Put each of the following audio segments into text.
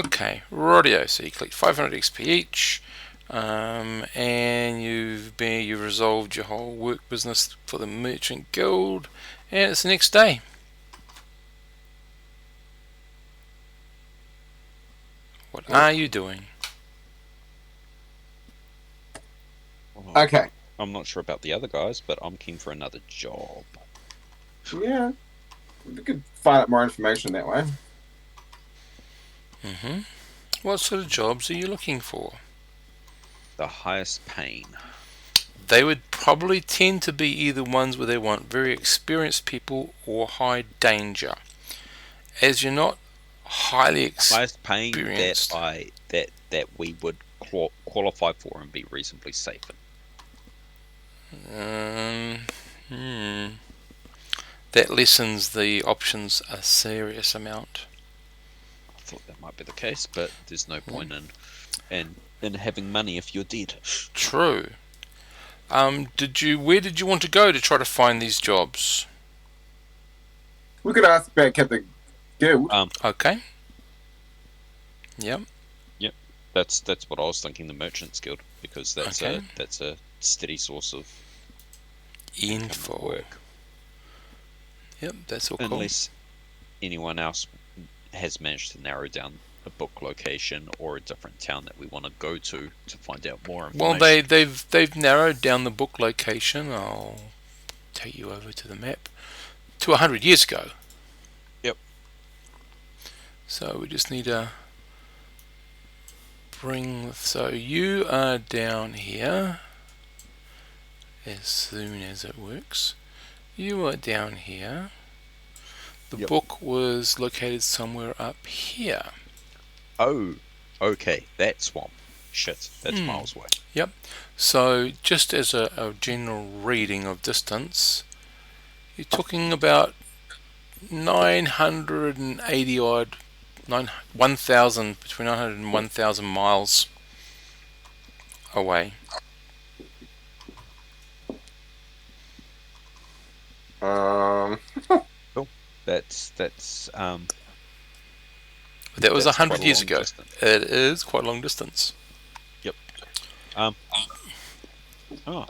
Okay, rightio. So you collect 500 XP each, and you've resolved your whole work business for the Merchant Guild, and it's the next day. What are you doing? Okay. I'm not sure about the other guys, but I'm keen for another job. Yeah. We could find out more information that way. What sort of jobs are you looking for? The highest paying. They would probably tend to be either ones where they want very experienced people or high danger. As you're not highly Highest paying experienced, that we would qualify for and be reasonably safe in. That lessens the options a serious amount. I thought that might be the case, but there's no point in having money if you're dead. True. Where did you want to go to try to find these jobs? We could ask back at the guild. Okay. Yep. Yep. That's what I was thinking. The Merchants Guild, because that's Okay. a steady source of Info. work. Yep, that's all cool. Unless anyone else has managed to narrow down a book location or a different town that we want to go to find out more information. Well, they've narrowed down the book location. I'll take you over to the map to 100 years ago. Yep. So we just need to bring. So you are down here. As soon as it works, you are down here. The book was located somewhere up here. Oh, okay, that swamp. Shit, that's miles away. Yep. So just as a general reading of distance, you're talking about 980 odd, 1,000, between 900 and 1,000 miles away. Cool. That's That was that's 100 quite a years long ago. distance. It is quite a long distance. Yep. Oh,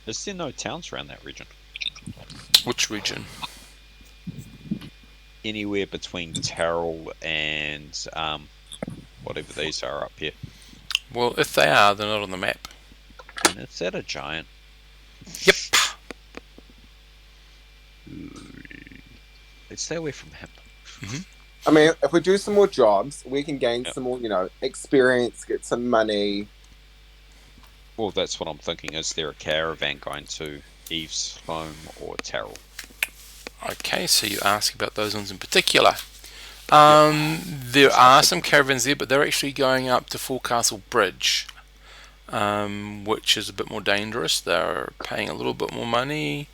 is there no towns around that region? Which region? Anywhere between Terrell and whatever these are up here. Well, if they are, they're not on the map. And is that a giant? Yep. Let's stay away from him. I mean, if we do some more jobs, we can gain some more, experience, get some money. Well, that's what I'm thinking. Is there a caravan going to Eve's home or Terrell? Okay, so you ask about those ones in particular. There are some caravans there, but they're actually going up to Forecastle Bridge, which is a bit more dangerous. They're paying a little bit more money.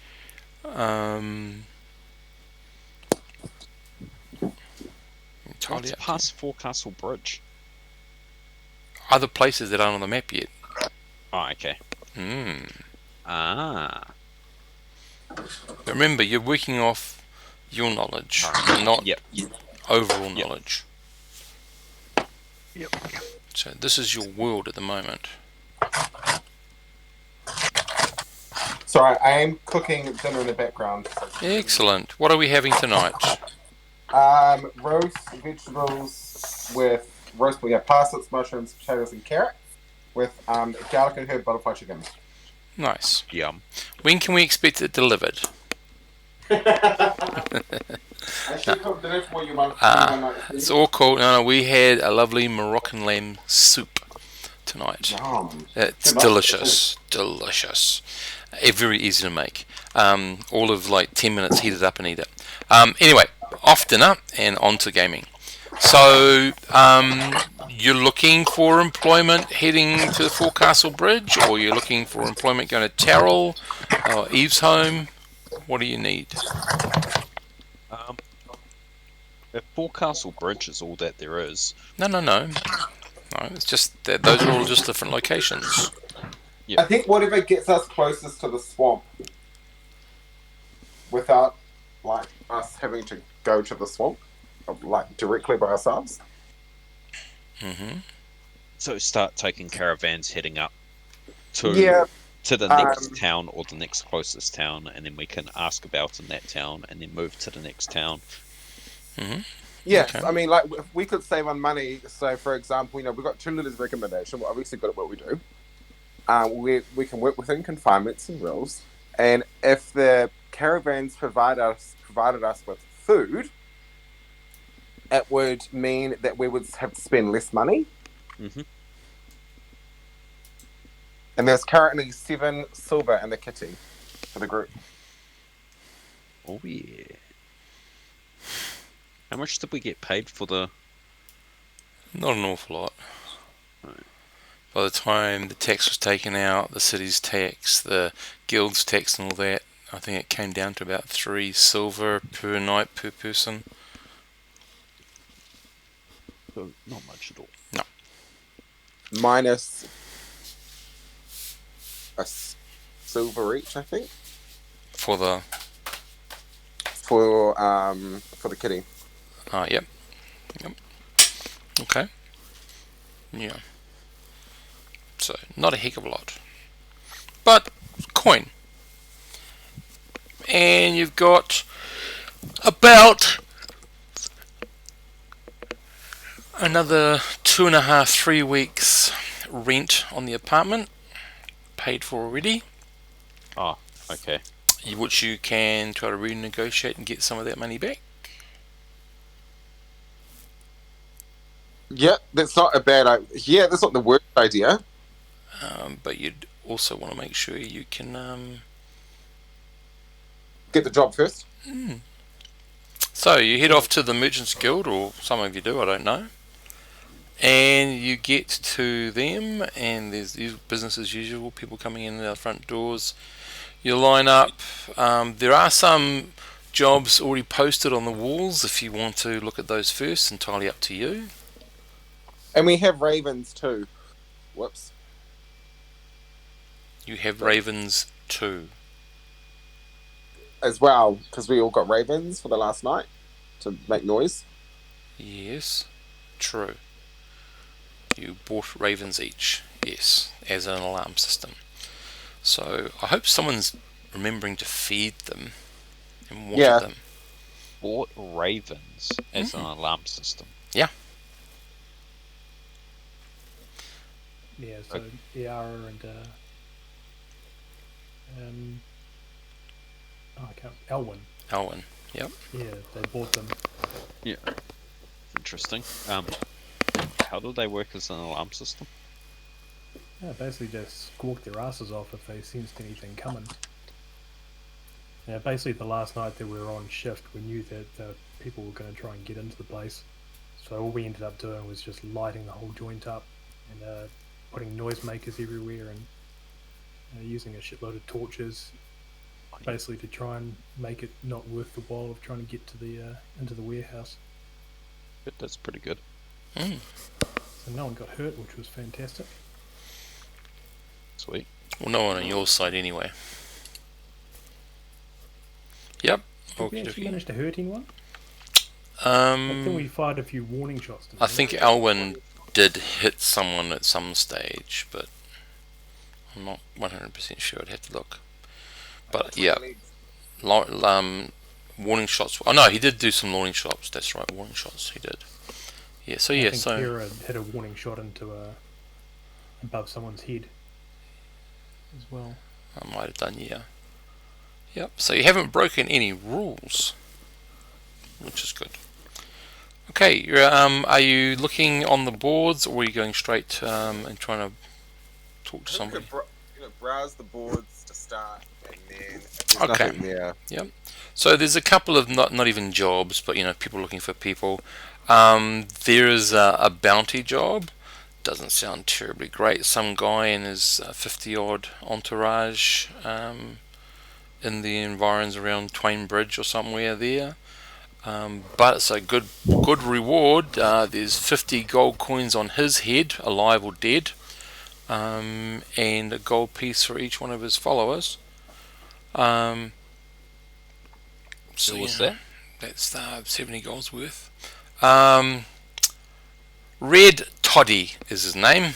What's past Forecastle Bridge? Other places that aren't on the map yet. Oh, okay. Ah. But remember, you're working off your knowledge, not overall knowledge. Yep. So this is your world at the moment. Sorry, I am cooking dinner in the background. Excellent. What are we having tonight? Roast vegetables with parsnips, mushrooms, potatoes, and carrot with garlic and herb butterfly chicken. Nice. Yum. When can we expect it delivered? I should cook dinner for you, Mum. It's all cool. No, we had a lovely Moroccan lamb soup tonight. Yum. It's delicious. Delicious. Very easy to make. All of 10 minutes, heat it up and eat it. Anyway, off dinner and on to gaming. So, you're looking for employment heading to the Forecastle Bridge, or you're looking for employment going to Terrell or Eve's home? What do you need? If Forecastle Bridge is all that there is... No, it's just that those are all just different locations. Yep. I think whatever gets us closest to the swamp without us having to go to the swamp directly by ourselves. Mm-hmm. So start taking caravans heading up to Yeah. the next town or the next closest town, and then we can ask about in that town, and then move to the next town. Mm-hmm. Yes, Okay. I mean, like if we could save on money. So, for example, we've got Cholula's recommendation. We're obviously good at what we do. We can work within confinements and rules, and if the caravans provided us with food, it would mean that we would have to spend less money. Mm-hmm. And there's currently 7 silver in the kitty for the group. Oh yeah. How much did we get paid for the? Not an awful lot. Right. By the time the tax was taken out, the city's tax, the guild's tax, and all that, I think it came down to about 3 silver per night per person. So not much at all. No. Minus a silver each, I think, For the for the kitty. yep. Okay. Yeah. So not a heck of a lot, but coin. And you've got about another 2.5, 3 weeks rent on the apartment paid for already, Oh, okay. which you can try to renegotiate and get some of that money back. Yeah, that's not a bad idea. Yeah, that's not the worst idea. But you'd also want to make sure you can. Get the job first. So you head off to the Merchants Guild, or some of you do, I don't know. And you get to them, and there's business as usual, people coming in the front doors. You line up. There are some jobs already posted on the walls if you want to look at those first, entirely up to you. And we have ravens too. Whoops. You have ravens too. As well, because we all got ravens for the last night to make noise. Yes, true. You bought ravens each, yes, as an alarm system. So I hope someone's remembering to feed them and water Yeah. them. Bought ravens as an alarm system. Yeah. Yeah, so Iara and I can't. Elwyn. Elwyn, yep. Yeah, they bought them. Yeah. Interesting. How do they work as an alarm system? Yeah, basically just squawk their asses off if they sensed anything coming. Yeah, basically the last night that we were on shift, we knew that the people were going to try and get into the place. So all we ended up doing was just lighting the whole joint up and putting noisemakers everywhere and using a shitload of torches, basically to try and make it not worth the while of trying to get to the into the warehouse. But that's pretty good. So no one got hurt, which was fantastic. Sweet. Well, no one on your side anyway. Yep. Did we actually manage to hurt anyone? I think we fired a few warning shots. I think Elwyn did hit someone at some stage, but I'm not 100% sure. I'd have to look. But yeah, warning shots. Oh no, he did do some warning shots. That's right, warning shots. He did. Yeah. So I yeah. think So Kira hit a warning shot into above someone's head as well. I might have done. Yeah. Yep. So you haven't broken any rules, which is good. Okay. You're, are you looking on the boards, or are you going straight and trying to talk to somebody? Browse the boards to start, and then if there's Okay. nothing there. Yep. So there's a couple of not even jobs, but people looking for people. There is a bounty job. Doesn't sound terribly great. Some guy in his 50-odd entourage in the environs around Twain Bridge or somewhere there. But it's a good reward. There's 50 gold coins on his head, alive or dead, and a gold piece for each one of his followers. So what's that? That's 70 golds worth. Red Toddy is his name.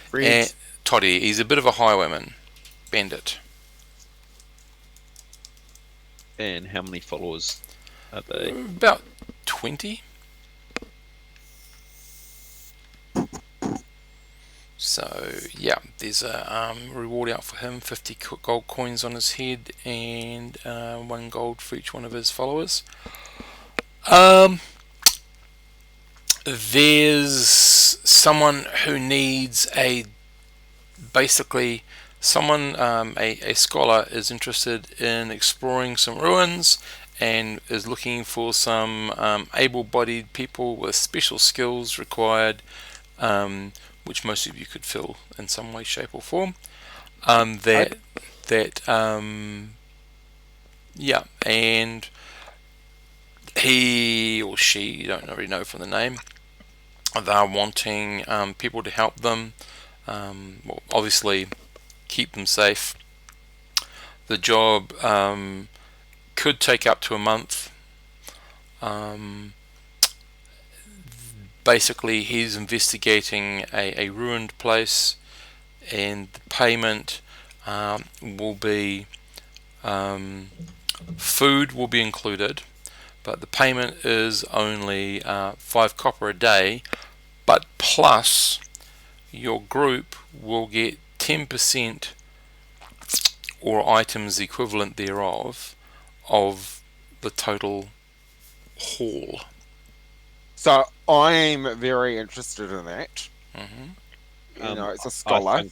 Fred. Toddy, he's a bit of a highwayman, bandit. And how many followers are they? About 20. So yeah, there's a reward out for him, 50 gold coins on his head, and 1 gold for each one of his followers. There's someone who needs a scholar is interested in exploring some ruins and is looking for some able-bodied people with special skills required, which most of you could fill in some way, shape, or form. And he or she, you don't really know from the name, they're wanting people to help them. Well, obviously, keep them safe. The job could take up to a month. Basically, he's investigating a ruined place, and the payment will be food will be included, but the payment is only 5 copper a day, but plus your group will get 10% or items equivalent thereof of the total haul. So I'm very interested in that. Mm-hmm. You know, it's a scholar.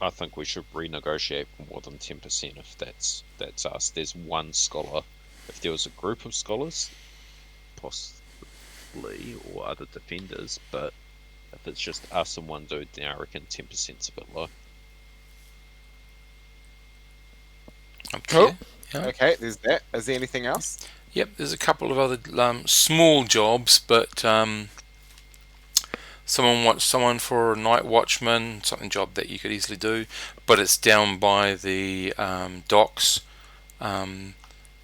I think we should renegotiate for more than 10% if that's us. There's one scholar. If there was a group of scholars, possibly, or other defenders, but if it's just us and one dude, then I reckon 10%'s a bit low. Cool. Yeah. Okay, there's that. Is there anything else? Yep, there's a couple of other small jobs, but someone wants someone for a night watchman, something job that you could easily do, but it's down by the docks.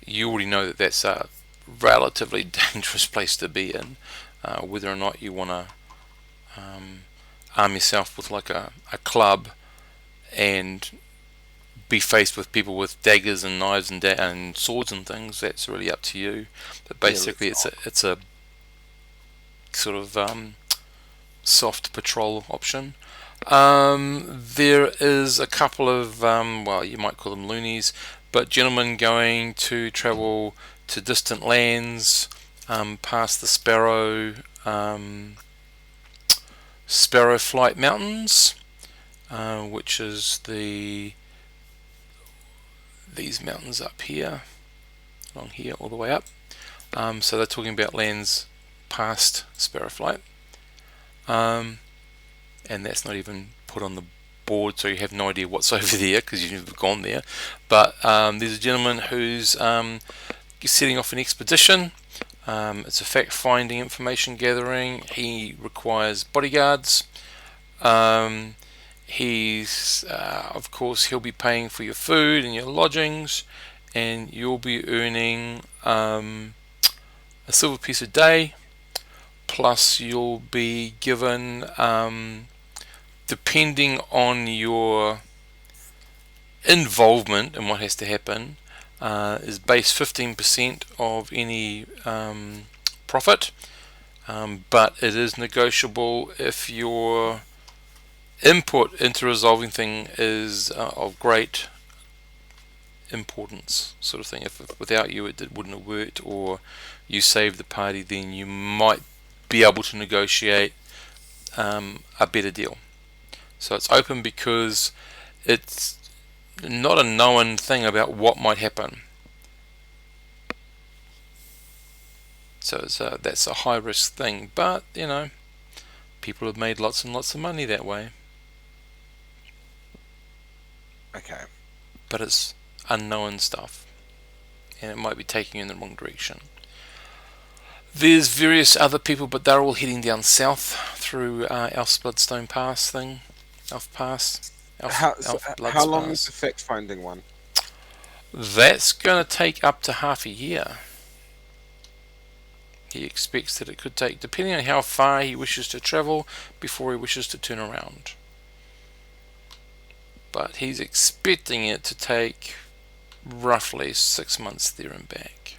You already know that that's a relatively dangerous place to be in. Whether or not you want to arm yourself with like a club and be faced with people with daggers and knives and swords and things, that's really up to you. But basically, it's a sort of soft patrol option. There is a couple of well, you might call them loonies, but gentlemen going to travel to distant lands, past the Sparrow Flight Mountains, which is these mountains up here, along here, all the way up. So they're talking about lands past Sparrow Flight, and that's not even put on the board, so you have no idea what's over there because you've never gone there. But there's a gentleman who's setting off an expedition. It's a fact-finding, information gathering. He requires bodyguards. Of course, he'll be paying for your food and your lodgings, and you'll be earning a silver piece a day, plus you'll be given, depending on your involvement in what has to happen, is base 15% of any profit, but it is negotiable if your input into resolving thing is of great importance, sort of thing. If without you it wouldn't have worked, or you saved the party, then you might be able to negotiate a better deal. So it's open because it's not a known thing about what might happen. So that's a high risk thing, but you know, people have made lots and lots of money that way. Okay. But it's unknown stuff, and it might be taking you in the wrong direction. There's various other people, but they're all heading down south through Elf's Bloodstone Pass thing. Elf Pass. How long is the fact-finding one? That's going to take up to half a year. He expects that it could take, depending on how far he wishes to travel, before he wishes to turn around. But he's expecting it to take roughly 6 months there and back.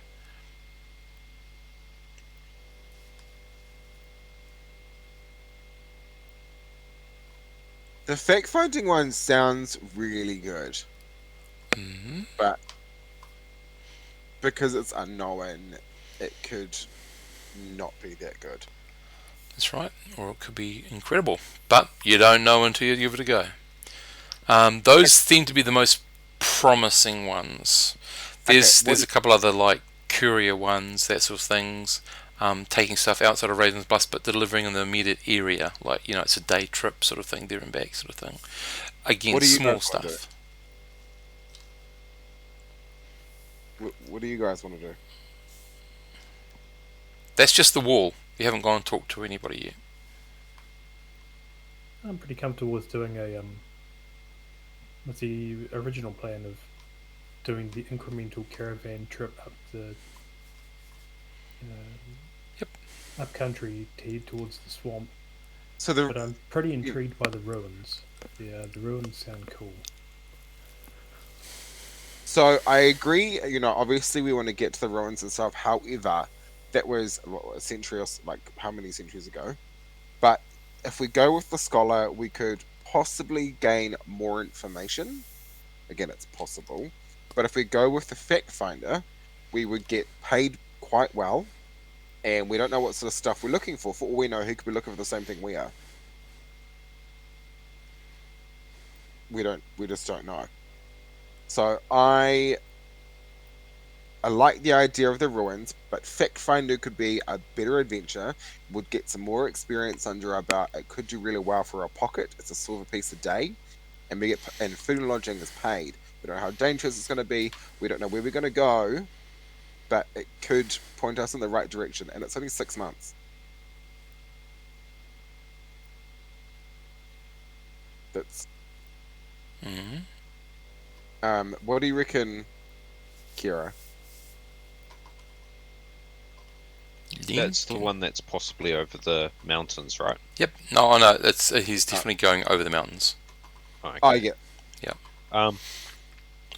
The fact-finding one sounds really good, Hmm. but because it's unknown, it could not be that good. That's right, or it could be incredible. But you don't know until you give it a go. Those seem to be the most promising ones. There's a couple other like courier ones, that sort of things. Taking stuff outside of Raven's bus but delivering in the immediate area, like it's a day trip sort of thing, there and back sort of thing. Again, What do you small guys want to stuff. What do you guys want to do? That's just the wall. You haven't gone and talked to anybody yet. I'm pretty comfortable with doing a with the original plan of doing the incremental caravan trip up the Yep. up country to head towards the swamp. So But I'm pretty intrigued by the ruins. Yeah, the ruins sound cool. So I agree. Obviously we want to get to the ruins and stuff. However, that was a century or like how many centuries ago? But if we go with the scholar, we could possibly gain more information. Again, it's possible. But if we go with the fact finder, we would get paid quite well, and we don't know what sort of stuff we're looking for. For all we know, he could be looking for the same thing we are. We just don't know. So I like the idea of the ruins, but Fact Finder could be a better adventure. Would get some more experience under our belt. It could do really well for our pocket. It's a silver piece a day, and and food and lodging is paid. We don't know how dangerous it's going to be. We don't know where we're going to go, but it could point us in the right direction. And it's only 6 months. That's. Hmm. What do you reckon, Kira? That's the one that's possibly over the mountains, right? Yep. No, he's definitely going over the mountains Okay. Oh yeah.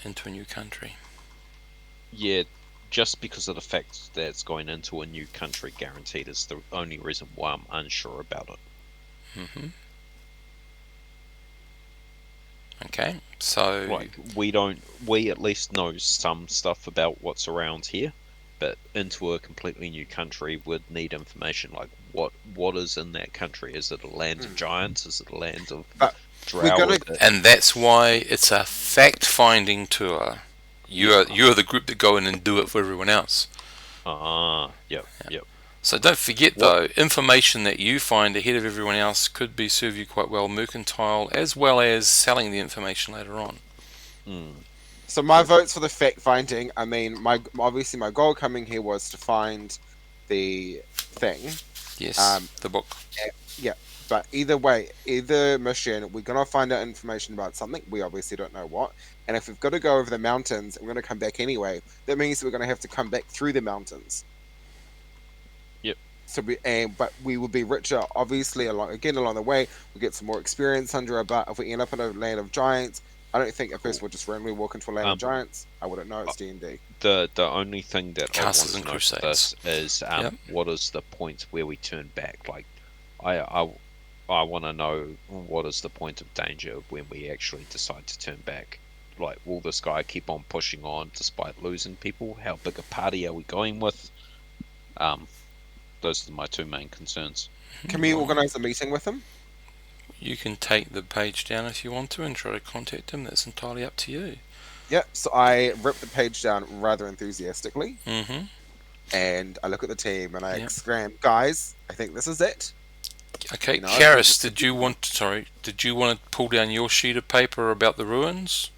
into a new country. Yeah, just because of the fact that it's going into a new country guaranteed is the only reason why I'm unsure about it. Hmm. Okay, so Like, we at least know some stuff about what's around here, but into a completely new country would need information like what is in that country. Is it a land of giants? Is it a land of drow? and that's why it's a fact-finding tour. You're the group that go in and do it for everyone else. Yep. So don't forget though, information that you find ahead of everyone else could serve you quite well mercantile, as well as selling the information later on. So my vote's for the fact finding. I mean, obviously my goal coming here was to find the thing. Yes, the book. Yeah, but either way, either mission, we're gonna find out information about something. We obviously don't know what. And if we've got to go over the mountains, and we're gonna come back anyway. That means we're gonna have to come back through the mountains. Yep. So but we will be richer, obviously. Along the way, we'll get some more experience under our belt. If we end up in a land of giants, I don't think a person would just randomly walk into a land of giants. I wouldn't know. It's D&D. The only thing that I want Castles to and know for Crusades. this is what is the point where we turn back? Like, I want to know what is the point of danger when we actually decide to turn back. Like, will this guy keep on pushing on despite losing people? How big a party are we going with? Those are my two main concerns. Can we organise a meeting with him? You can take the page down if you want to and try to contact him. That's entirely up to you. Yep. So I rip the page down rather enthusiastically, Mm-hmm. and I look at the team and I exclaim, "Guys, I think this is it." Okay, Karis, did you want to pull down your sheet of paper about the ruins?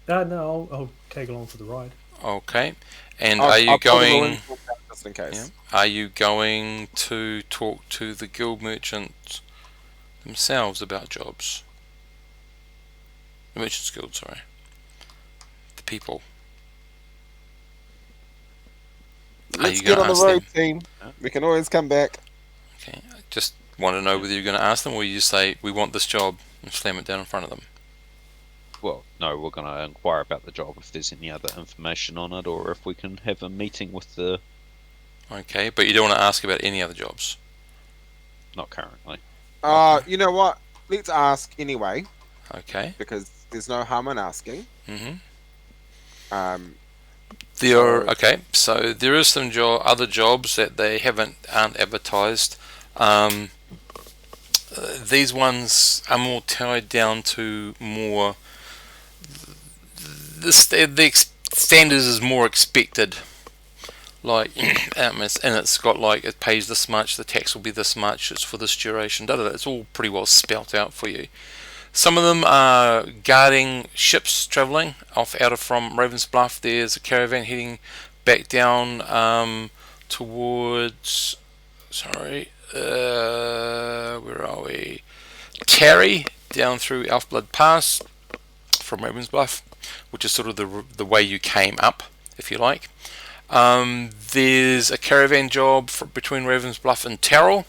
No, I'll tag along for the ride. Okay, and I'll are you pull the going? ruins just in case. Yeah, are you going to talk to the guild merchants themselves about jobs? The merchants guild, sorry. The people. Are Let's you get going on to the ask road, them? team. We can always come back. Okay, I just want to know whether you're going to ask them or you just say, we want this job, and slam it down in front of them. Well, no, we're going to inquire about the job if there's any other information on it, or if we can have a meeting with the. Okay, but you don't want to ask about any other jobs. Not currently. You know what? Let's ask anyway, Okay. because there's no harm in asking. Mm-hmm. So there is some other jobs that they aren't advertised. These ones are more tied down to more. The standards is more expected. Like, and it's got like it pays this much, the tax will be this much, it's for this duration. It's all pretty well spelt out for you. Some of them are guarding ships travelling out from Ravensbluff. There's a caravan heading back down towards. Where are we? Tarry, down through Elfblood Pass from Ravensbluff, which is sort of the way you came up, if you like. There's a caravan job between Ravensbluff and Terrell.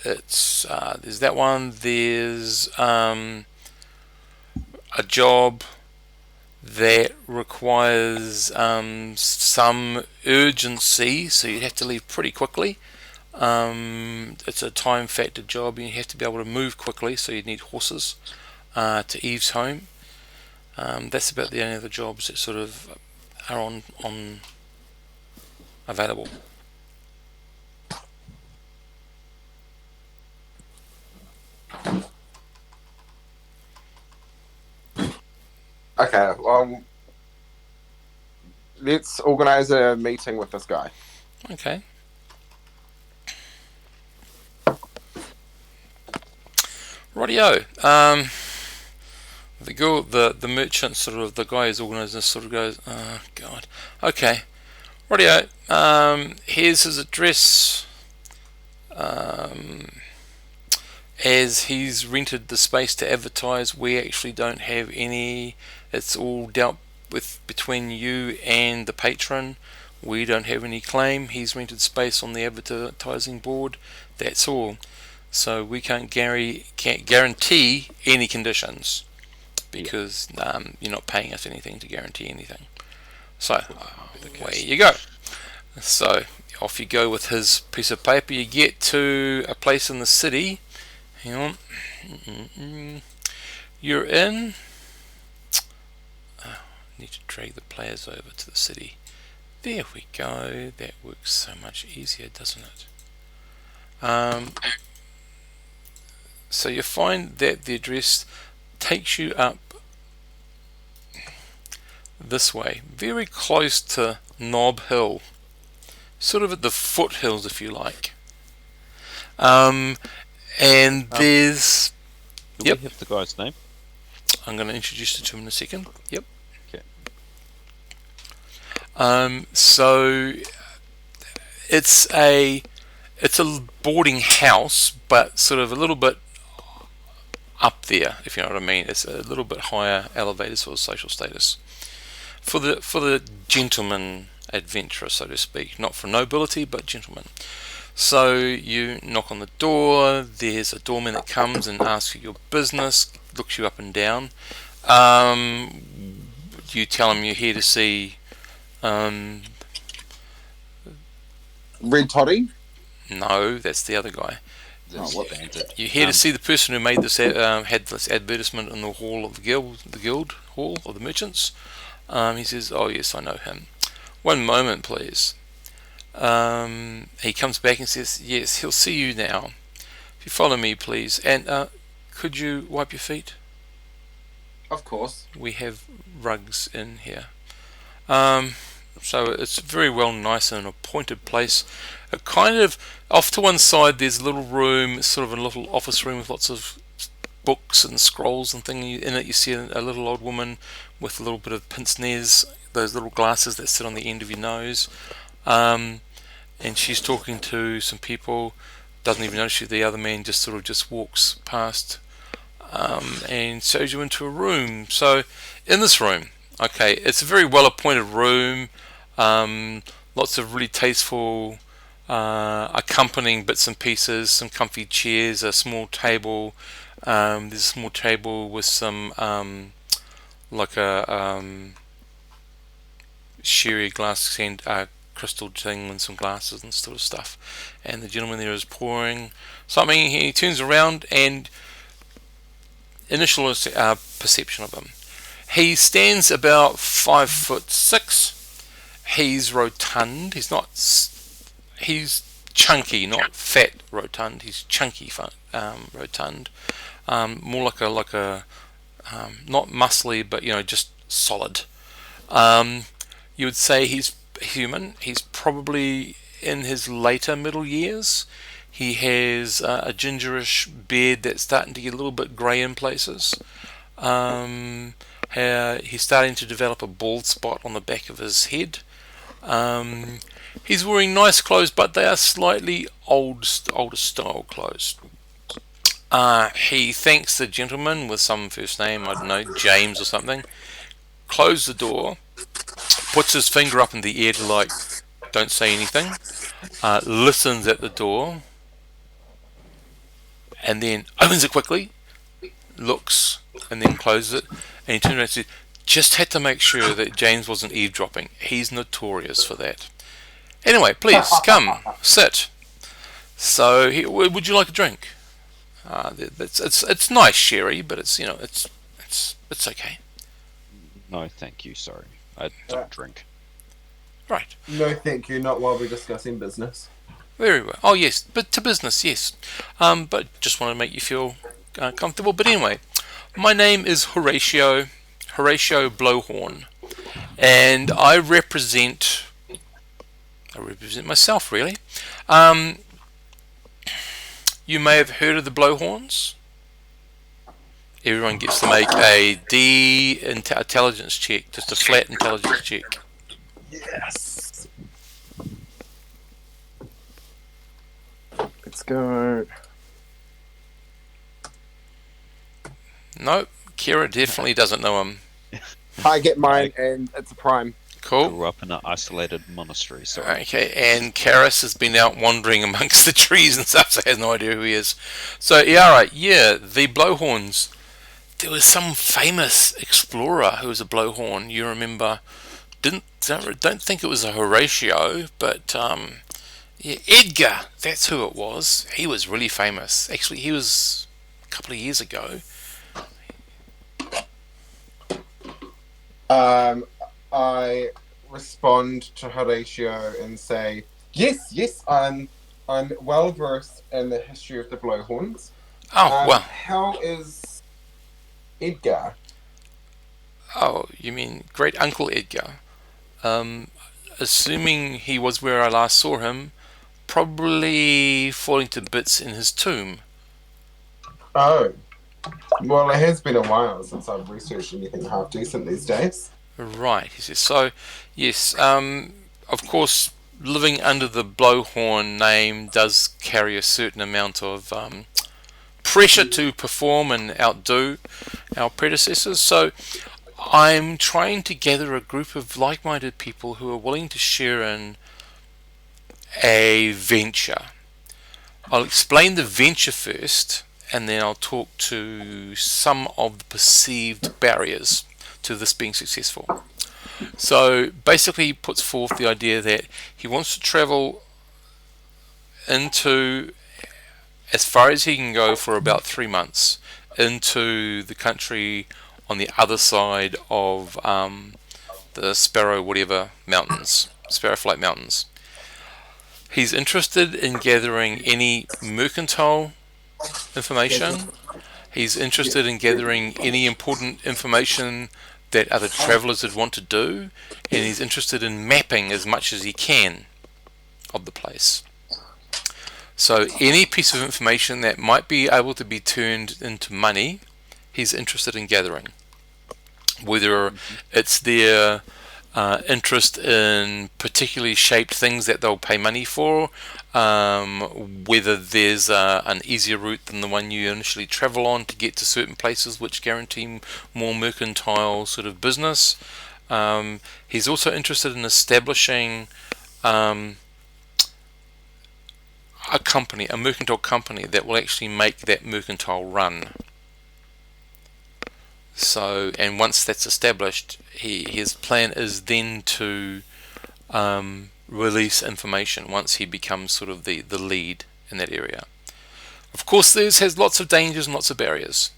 There's that one. There's a job that requires some urgency, so you have to leave pretty quickly. It's a time factor job, and you have to be able to move quickly, so you need horses to Eve's home. That's about the only other jobs that sort of are on available. Okay, let's organise a meeting with this guy. Okay. Rightio. The merchant, sort of the guy who's organising this, sort of goes, oh god. Okay. Rightio. Here's his address. As he's rented the space to advertise, we actually don't have any. It's all dealt with between you and the patron. We don't have any claim. He's rented space on the advertising board. That's all. So we can't guarantee any conditions because you're not paying us anything to guarantee anything. So away you go. So off you go with his piece of paper. You get to a place in the city. Hang on. You're in. Need to drag the players over to the city. There we go. That works so much easier, doesn't it? So you find that the address takes you up this way, very close to Knob Hill, sort of at the foothills, if you like. And there's. Do we have the guy's name? I'm going to introduce you to him in a second. Yep. Okay. So it's a boarding house, but sort of a little bit up there, if you know what I mean. It's a little bit higher elevated sort of social status for the gentleman adventurer, so to speak, not for nobility but gentleman. So you knock on the door. There's a doorman that comes and asks you your business, looks you up and down. You tell him you're here to see Red Toddy? No, that's the other guy. What You're here to see the person who made this had this advertisement in the hall of the guild hall of the merchants. He says, "Oh yes, I know him. One moment, please." He comes back and says, "Yes, he'll see you now. If you follow me, please. And could you wipe your feet? Of course. We have rugs in here." So it's very well nice and appointed place. Kind of off to one side there's a little room, sort of a little office room with lots of books and scrolls and things in it. You see a little old woman with a little bit of pince-nez, those little glasses that sit on the end of your nose, and she's talking to some people. Doesn't even notice you. The other man just walks past and shows you into a room. So in this room, okay, it's a very well appointed room. Lots of really tasteful accompanying bits and pieces, some comfy chairs, a small table. There's a small table with some like a sherry glass crystal thing and some glasses and sort of stuff. And the gentleman there is pouring something. He turns around and initial perception of him. He stands about 5'6". He's rotund. He's chunky, not fat rotund. He's chunky rotund. More like a not muscly, but just solid. You would say he's human. He's probably in his later middle years. He has a gingerish beard that's starting to get a little bit grey in places. He's starting to develop a bald spot on the back of his head. He's wearing nice clothes, but they are slightly older style clothes. He thanks the gentleman with some first name, I don't know, James or something. Closes the door, puts his finger up in the air to like, don't say anything. Listens at the door, and then opens it quickly, looks, and then closes it. And he turns around and says, just had to make sure that James wasn't eavesdropping. He's notorious for that. Anyway, please, come, sit. So, would you like a drink? It's nice sherry, but it's okay. No, thank you. Sorry, I don't drink. Right. No, thank you. Not while we're discussing business. Very well. Oh yes, but to business, yes. But just want to make you feel comfortable. But anyway, my name is Horatio Blowhorn, and I represent myself, really. You may have heard of the Blowhorns. Everyone gets to make a intelligence check, just a flat intelligence check. Yes. Let's go. Nope, Kira definitely doesn't know him. I get mine, and it's a prime. Cool. Grew up in an isolated monastery. So Okay, and Karis has been out wandering amongst the trees and stuff, so has no idea who he is. So, yeah, alright, the Blowhorns. There was some famous explorer who was a Blowhorn, you remember. Don't think it was a Horatio, but, Edgar, that's who it was. He was really famous. Actually, he was a couple of years ago. I respond to Horatio and say, yes, I'm well versed in the history of the Blowhorns. Oh, well. How is Edgar? Oh, you mean Great Uncle Edgar. Assuming he was where I last saw him, probably falling to bits in his tomb. Oh. Well, it has been a while since I've researched anything half decent these days. Right, he says. So, yes, of course, living under the Blowhorn name does carry a certain amount of pressure to perform and outdo our predecessors. So, I'm trying to gather a group of like-minded people who are willing to share in a venture. I'll explain the venture first, and then I'll talk to some of the perceived barriers to this being successful. So basically he puts forth the idea that he wants to travel into as far as he can go for about 3 months into the country on the other side of the Sparrowflight Mountains. He's interested in gathering any mercantile information. He's interested in gathering any important information that other travelers would want to do, and he's interested in mapping as much as he can of the place. So any piece of information that might be able to be turned into money, he's interested in gathering. Whether it's their interest in particularly shaped things that they'll pay money for, whether there's an easier route than the one you initially travel on to get to certain places which guarantee more mercantile sort of business, He's also interested in establishing a company, a mercantile company that will actually make that mercantile run. So, and once that's established, his plan is then to release information once he becomes sort of the lead in that area. Of course, this has lots of dangers and lots of barriers.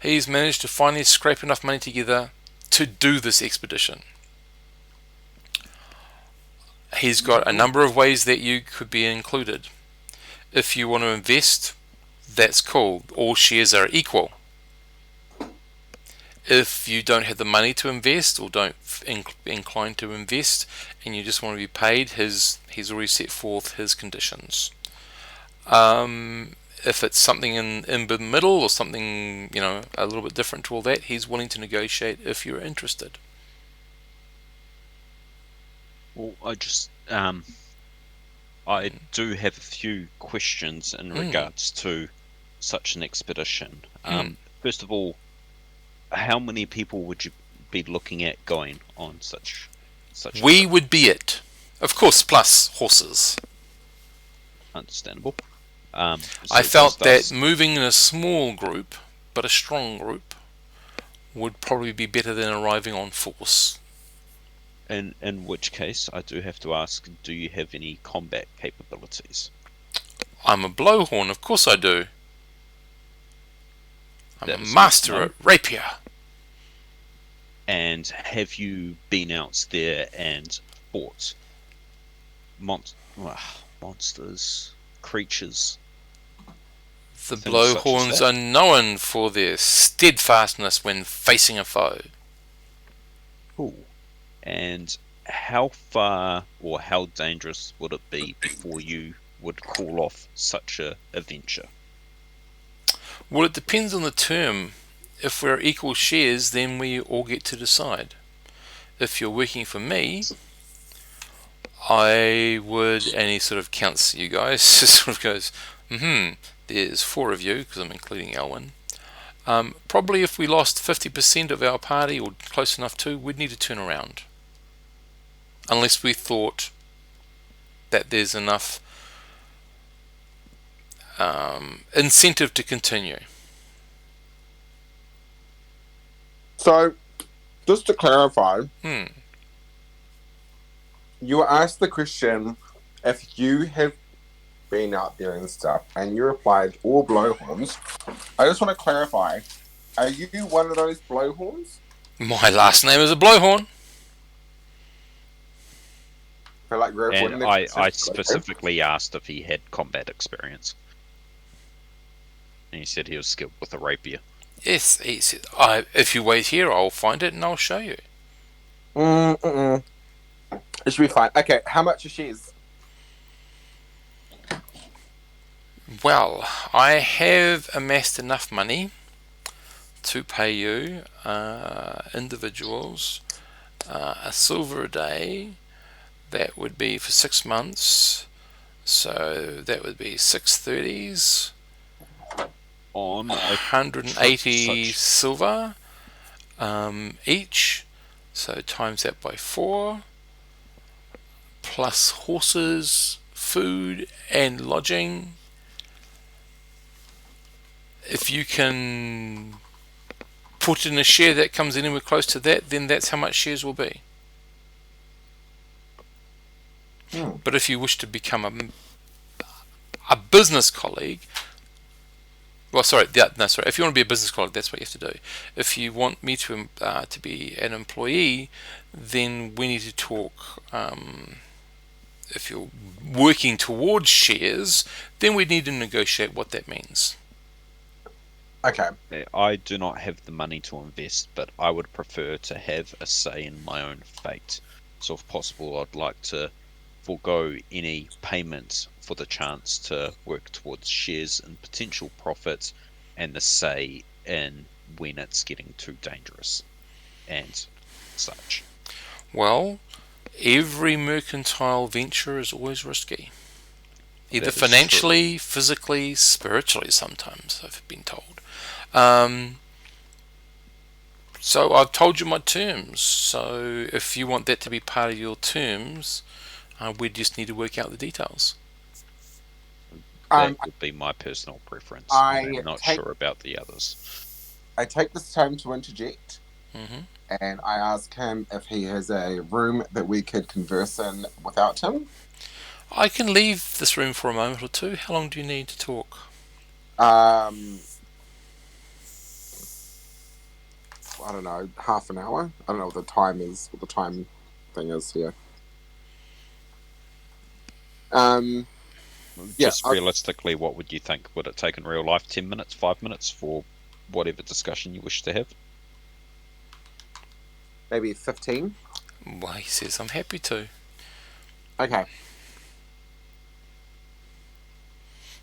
He's managed to finally scrape enough money together to do this expedition. He's got a number of ways that you could be included. If you want to invest, that's cool. All shares are equal. If you don't have the money to invest or don't incline to invest and you just want to be paid, he's already set forth his conditions. If it's something in the middle or something, you know, a little bit different to all that, he's willing to negotiate if you're interested. Well, I do have a few questions in regards to such an expedition. First of all, how many people would you be looking at going on such? We would be it, of course, plus horses. Understandable. I felt that moving in a small group, but a strong group, would probably be better than arriving on force. In which case, I do have to ask, do you have any combat capabilities? I'm a blowhorn, of course I do. I'm That a is master nice. at rapier. And have you been out there and fought monsters, creatures? The Things such as blowhorns that. are known for their steadfastness when facing a foe. Cool. And how far or how dangerous would it be before you would call off such a venture? Well, it depends on the term. If we're equal shares, then we all get to decide. If you're working for me, I would, and he sort of counts you guys, sort of goes, there's 4 of you, because I'm including Elwyn. Probably if we lost 50% of our party, or close enough to, we'd need to turn around. Unless we thought that there's enough incentive to continue. So, just to clarify, Hmm. you were asked the question if you have been out there and stuff, and you replied, all blowhorns. I just want to clarify, are you one of those blowhorns? My last name is a blowhorn. I feel like Grove And wouldn't I accept specifically asked if he had combat experience. And he said he was skilled with a rapier. Yes, he said, if you wait here, I'll find it and I'll show you. It should be fine. Okay, how much are shares? Well, I have amassed enough money to pay you individuals a silver a day. That would be for 6 months. So that would be 630s. On a 180 such- silver each. So times that by 4. Plus horses, food, and lodging. If you can put in a share that comes anywhere close to that, then that's how much shares will be. But if you wish to become a business colleague, well, sorry, if you want to be a business colleague, that's what you have to do. If you want me to be an employee, then we need to talk. If you're working towards shares, then we need to negotiate what that means. Okay. I do not have the money to invest, but I would prefer to have a say in my own fate. So if possible, I'd like to forego any payment for the chance to work towards shares and potential profits, and the say in when it's getting too dangerous and such. Well, every mercantile venture is always risky. Either That is financially, physically, spiritually sometimes, I've been told. So I've told you my terms. So if you want that to be part of your terms, we just need to work out the details. That would be my personal preference. I'm not sure about the others. I take this time to interject, Mm-hmm. and I ask him if he has a room that we could converse in without him. I can leave this room for a moment or two. How long do you need to talk? I don't know, half an hour. I don't know what the time is. What the time thing is here. Just realistically, what would you think? Would it take in real life 10 minutes, 5 minutes for whatever discussion you wish to have? Maybe 15. Well, he says I'm happy to. Okay.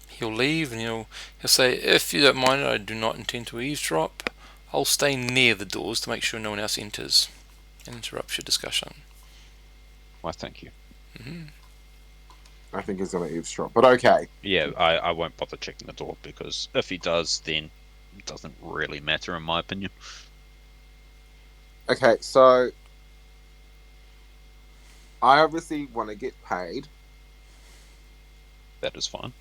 He'll leave and he'll say, if you don't mind, I do not intend to eavesdrop. I'll stay near the doors to make sure no one else enters and interrupts your discussion. Why, thank you. Mm-hmm. I think he's going to eavesdrop, but okay. Yeah, I won't bother checking the door, because if he does, then it doesn't really matter in my opinion. Okay, so I obviously want to get paid. That is fine.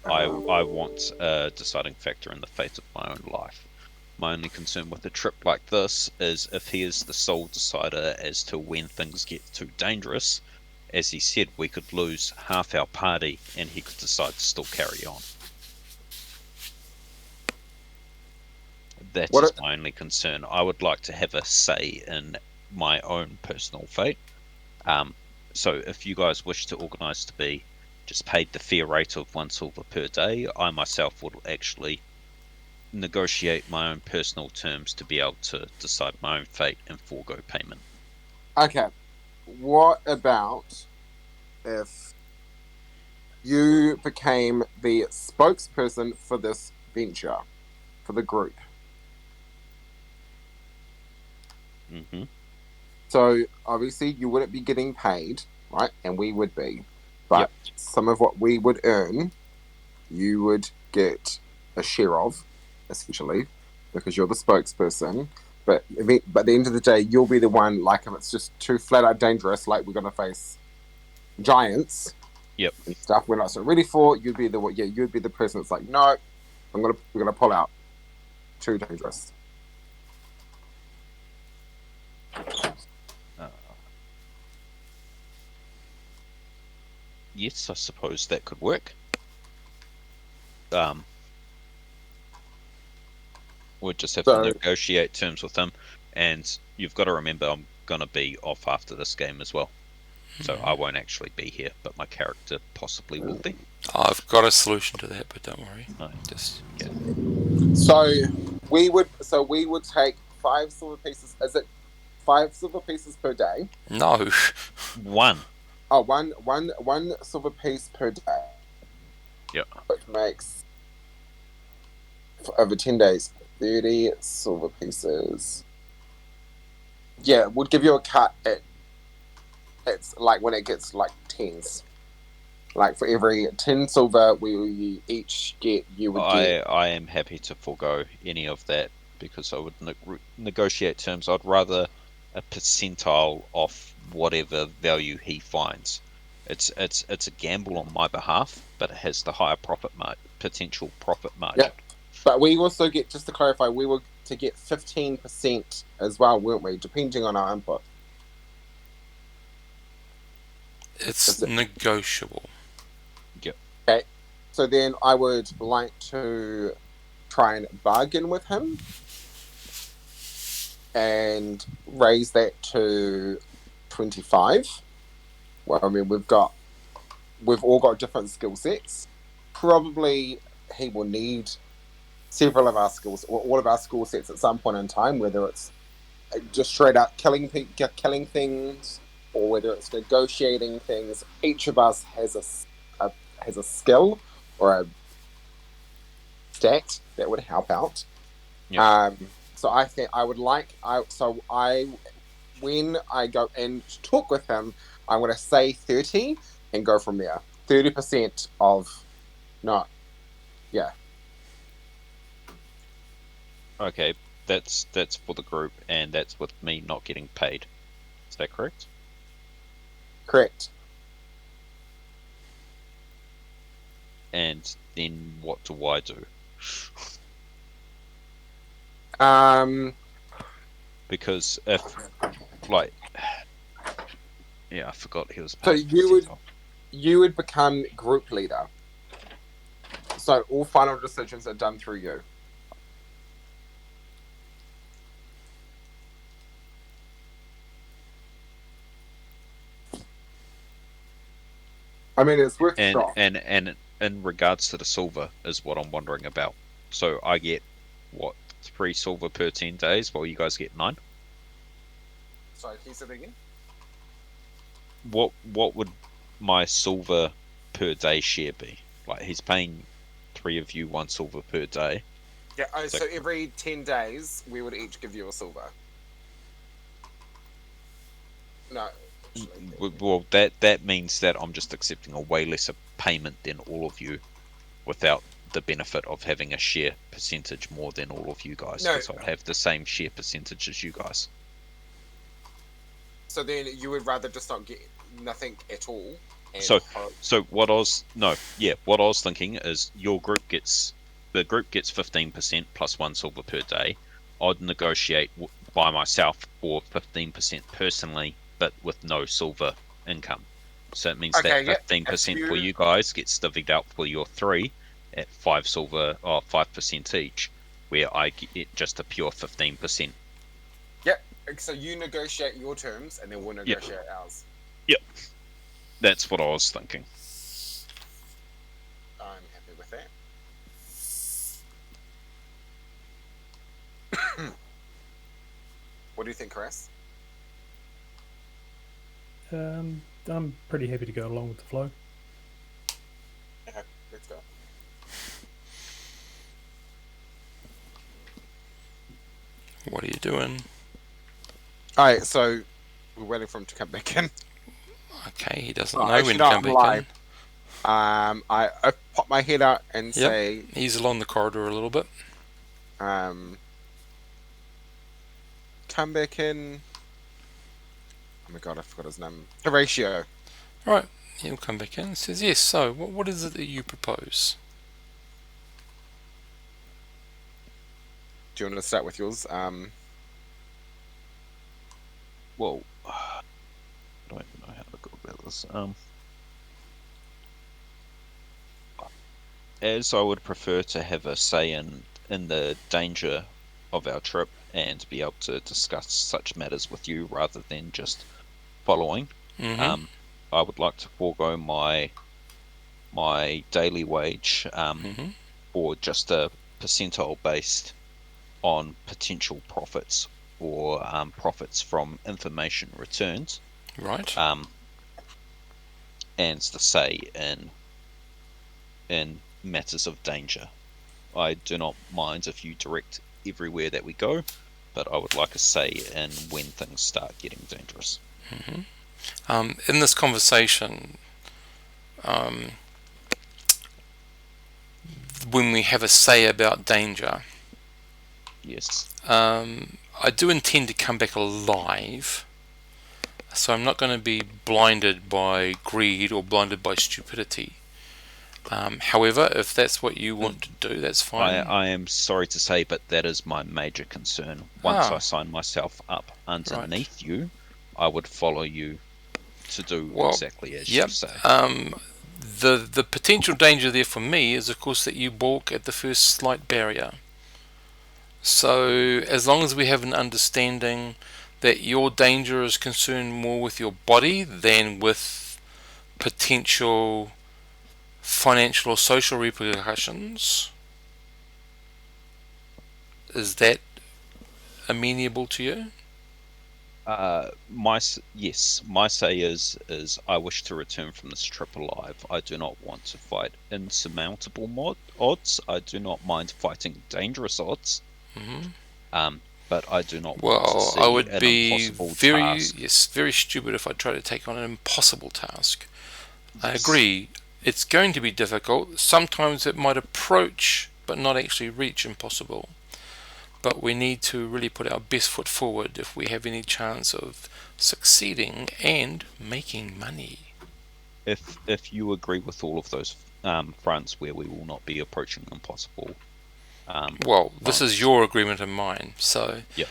I want a deciding factor in the fate of my own life. My only concern with a trip like this is if he is the sole decider as to when things get too dangerous. As he said, we could lose half our party and he could decide to still carry on. That is my only concern. I would like to have a say in my own personal fate. So if you guys wish to organise to be just paid the fair rate of 1 silver per day, I myself would actually negotiate my own personal terms to be able to decide my own fate and forego payment. Okay. What about if you became the spokesperson for this venture, for the group? Mm-hmm. So obviously you wouldn't be getting paid, right? And we would be. But some of what we would earn, you would get a share of, essentially, because you're the spokesperson. But at the end of the day, you'll be the one, like if it's just too flat out dangerous, like we're going to face giants and stuff we're not so ready for, you'd be the person that's like, no, we're gonna pull out. Too dangerous. Yes, I suppose that could work. We'll just have to negotiate terms with him, and you've got to remember I'm going to be off after this game as well. So I won't actually be here, but my character possibly will be. I've got a solution to that, but don't worry. No. Just So we would take 5 silver pieces. Is it 5 silver pieces per day? No. 1. Oh, one silver piece per day. Yep. Which makes, for over 10 days, 30 silver pieces. Yeah, would give you a cut at, it's like when it gets like tens. Like for every 10 silver we each get, you would get. I am happy to forego any of that because I would negotiate terms. I'd rather a percentile off whatever value he finds. It's a gamble on my behalf, but it has the higher potential profit margin. Yeah. But we also get, just to clarify, we were to get 15% as well, weren't we? Depending on our input. It's negotiable. Yep. Okay. So then I would like to try and bargain with him and raise that to 25. Well, I mean, we've all got different skill sets. Probably he will need several of our skills, or all of our skill sets at some point in time, whether it's just straight out killing things, or whether it's negotiating things. Each of us has a skill or a stat that would help out. Yep. So I think I would like when I go and talk with him, I'm going to say 30 and go from there. 30% of, Okay, that's for the group, and that's with me not getting paid. Is that correct? Correct. And then what do I do? Because if, like, yeah, I forgot he was. So paid you would become group leader. So all final decisions are done through you. I mean, it's worth a shot. and in regards to the silver is what I'm wondering about. So I get what, 3 silver per 10 days, while you guys get 9. Sorry, can you say that again? What would my silver per day share be? Like, he's paying 3 of you 1 silver per day. Yeah. So every 10 days, we would each give you a silver. No. Well, that means that I'm just accepting a way lesser payment than all of you, without the benefit of having a share percentage more than all of you guys. No. Because I'll have the same share percentage as you guys. So then you would rather just not get nothing at all. And So what I was thinking is the group gets 15% plus 1 silver per day. I'd negotiate by myself for 15% personally, but with no silver income. So it means that 15% for you guys gets divvied out for your 3 at 5 silver or 5% each, where I get just a pure 15%. Yep. So you negotiate your terms, and then we'll negotiate ours. Yep. That's what I was thinking. I'm happy with that. What do you think, Chris? I'm pretty happy to go along with the flow. Okay, let's go. What are you doing? Alright, so we're waiting for him to come back in. Okay, he doesn't know when to come back in. I pop my head out and say... He's along the corridor a little bit. Come back in... Oh my god, I forgot his name. Horatio. Right, he'll come back in and says, yes, so what is it that you propose? Do you want to start with yours? Well, I don't even know how to go about this. As I would prefer to have a say in the danger of our trip and be able to discuss such matters with you rather than just following. Mm-hmm. I would like to forego my daily wage for just a percentile based on potential profits or profits from information returns. Right. And the say in matters of danger. I do not mind if you direct everywhere that we go, but I would like a say in when things start getting dangerous. Mm-hmm. In this conversation, when we have a say about danger, yes, I do intend to come back alive, so I'm not going to be blinded by greed or blinded by stupidity. However, if that's what you want to do, that's fine. I am sorry to say, but that is my major concern. Once I sign myself up underneath you, I would follow you to do exactly as you say. The potential danger there for me is, of course, that you balk at the first slight barrier. So as long as we have an understanding that your danger is concerned more with your body than with potential financial or social repercussions, is that amenable to you? My say is I wish to return from this trip alive. I do not want to fight insurmountable odds. I do not mind fighting dangerous odds. Mm-hmm. But I do not want to see I would an be impossible very task. very stupid if I try to take on an impossible task. Yes. I agree. It's going to be difficult. Sometimes it might approach but not actually reach impossible. but we need to really put our best foot forward if we have any chance of succeeding and making money. If you agree with all of those fronts where we will not be approaching impossible. Well, this is your agreement and mine, so Yep.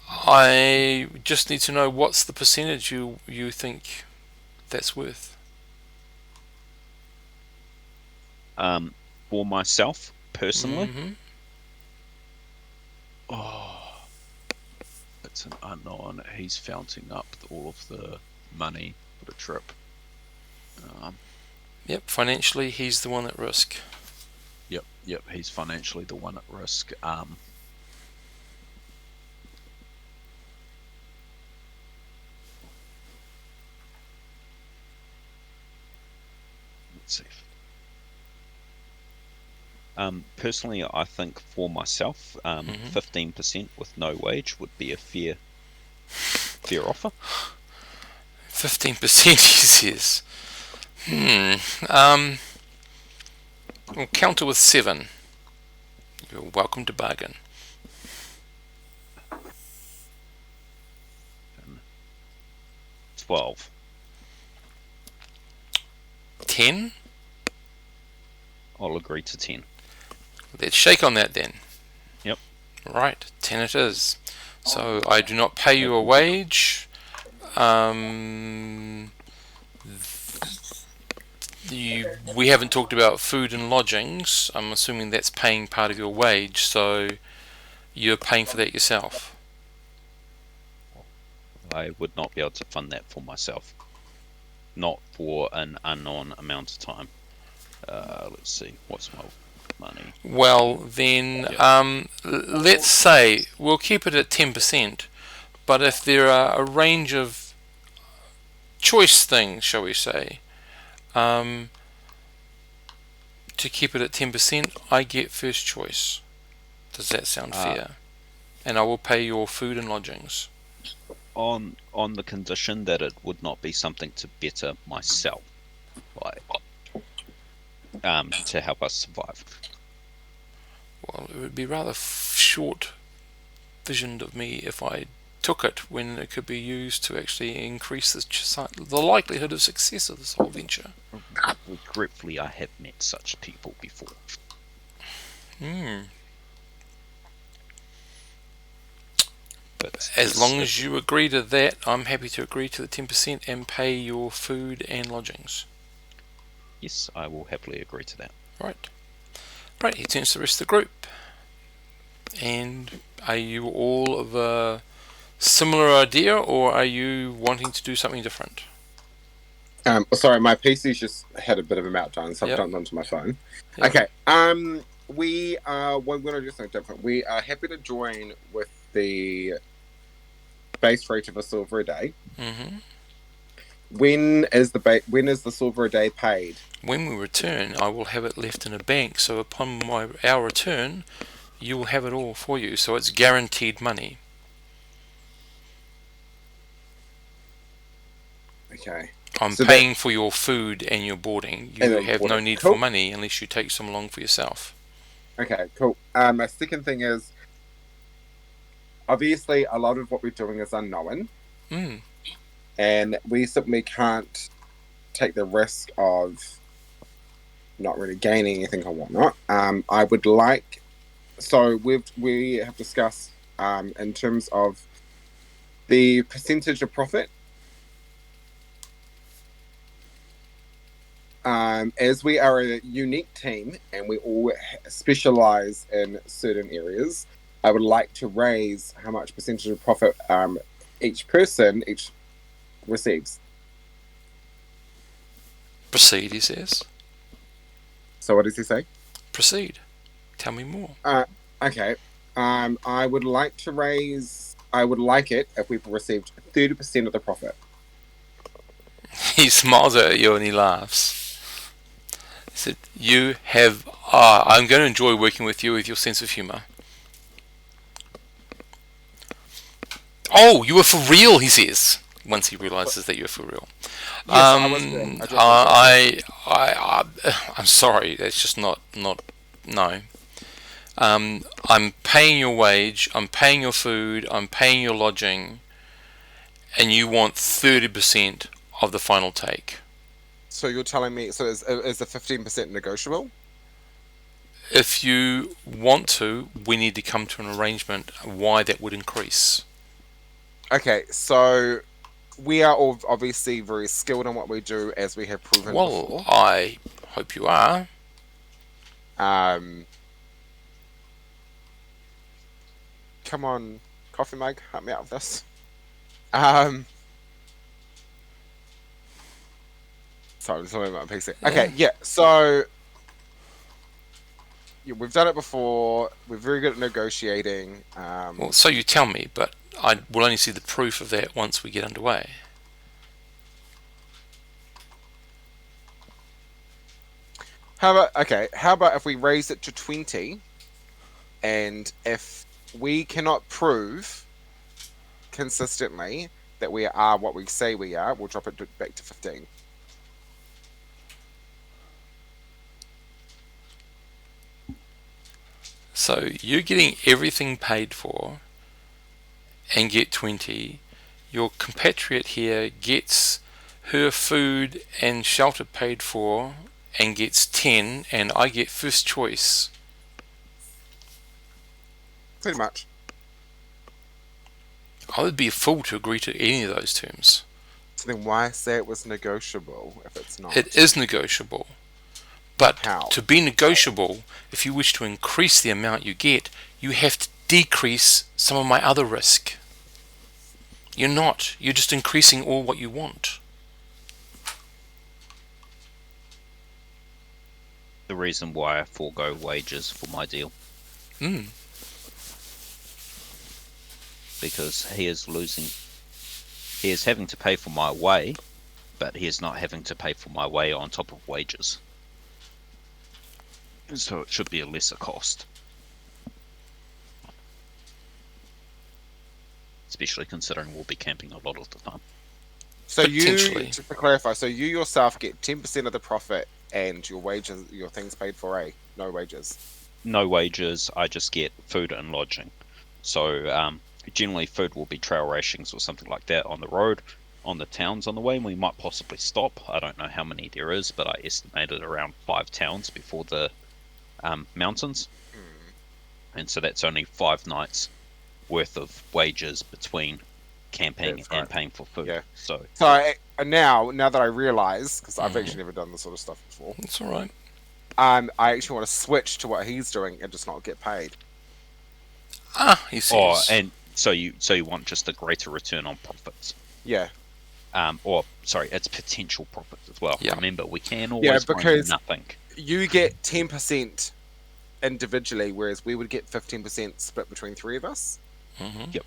I just need to know what's the percentage you think that's worth. For myself personally, Mhm. Oh, it's an unknown. He's founting up all of the money for the trip. Yep, financially he's the one at risk. Yep. He's financially the one at risk. Let's see. Personally, I think for myself, 15% with no wage would be a fair offer. 15% he says. We'll counter with 7. You're welcome to bargain. 12. 10? I'll agree to 10. Let's shake on that then. Yep. Right, 10 it is. So I do not pay you a wage. We haven't talked about food and lodgings. I'm assuming that's paying part of your wage, so you're paying for that yourself. I would not be able to fund that for myself. Not for an unknown amount of time. Let's see, what's my money? Well, then, let's say we'll keep it at 10%, but if there are a range of choice things, shall we say, to keep it at 10%, I get first choice. Does that sound fair? And I will pay your food and lodgings. On the condition that it would not be something to better myself, like to help us survive. Well, it would be rather short-visioned of me if I took it when it could be used to actually increase the likelihood of success of this whole venture. Regretfully, I have met such people before. But As long as you agree to that, I'm happy to agree to the 10% and pay your food and lodgings. Yes, I will happily agree to that. Right. Right, he turns to the rest of the group. And are you all of a similar idea, or are you wanting to do something different? Sorry, my PC's just had a bit of a meltdown, so I've jumped onto my phone. Yep. Okay. We're going to do something different. We are happy to join with the base rate of a silver a day. Mm-hmm. When is the silver a day paid? When we return, I will have it left in a bank, so upon our return, you will have it all for you, so it's guaranteed money. Okay. I'm paying for your food and your boarding. You have no need Cool. for money unless you take some along for yourself. Okay, cool. My second thing is, obviously, a lot of what we're doing is unknown. And we simply can't take the risk of not really gaining anything or whatnot. I would like... So we have discussed in terms of the percentage of profit. As we are a unique team and we all specialize in certain areas, I would like to raise how much percentage of profit each receives. Proceed, he says. So what does he say? Proceed. Tell me more. Okay. I would like it if we received 30% of the profit. He smiles at you and he laughs. He said, "You have... I'm going to enjoy working with you with your sense of humour." Oh, you were for real, he says, once he realises that you're for real. Yes, I'm sorry, that's just not no. I'm paying your wage, I'm paying your food, I'm paying your lodging, and you want 30% of the final take. So you're telling me, so is the 15% negotiable? If you want to, we need to come to an arrangement why that would increase. Okay, so we are all obviously very skilled in what we do, as we have proven Well, before. I hope you are. Come on, coffee mug, help me out with this. Sorry, I'm sorry about my PC. Okay, yeah, so yeah, we've done it before. We're very good at negotiating. Well, so you tell me, but I will only see the proof of that once we get underway. How about if we raise it to 20, and if we cannot prove consistently that we are what we say we are, we'll drop it back to 15. So you're getting everything paid for and get 20. Your compatriot here gets her food and shelter paid for and gets 10, and I get first choice. Pretty much. I would be a fool to agree to any of those terms. So then why say it was negotiable if it's not? It is negotiable. But How? to be negotiable, if you wish to increase the amount you get, you have to decrease some of my other risk. You're not. You're just increasing all what you want. The reason why I forego wages for my deal. Because he is losing. He is having to pay for my way, but he is not having to pay for my way on top of wages. So it should be a lesser cost. Especially considering we'll be camping a lot of the time. So you, Potentially. just to clarify, so you yourself get 10% of the profit and your wages, your things paid for, no wages. No wages, I just get food and lodging. So generally food will be trail rations or something like that on the road, on the towns on the way, and we might possibly stop. I don't know how many there is, but I estimated around 5 towns before the mountains. And so that's only 5 nights worth of wages between camping That's and right. paying for food. Yeah. So So now that I realise, because I've actually never done this sort of stuff before, That's all right. I actually want to switch to what he's doing and just not get paid. He sees. and so you want just a greater return on profits. Yeah. Or sorry, it's potential profits as well. Yeah. Remember, we can always find because- nothing. You get 10% individually, whereas we would get 15% split between 3 of us. Mhm.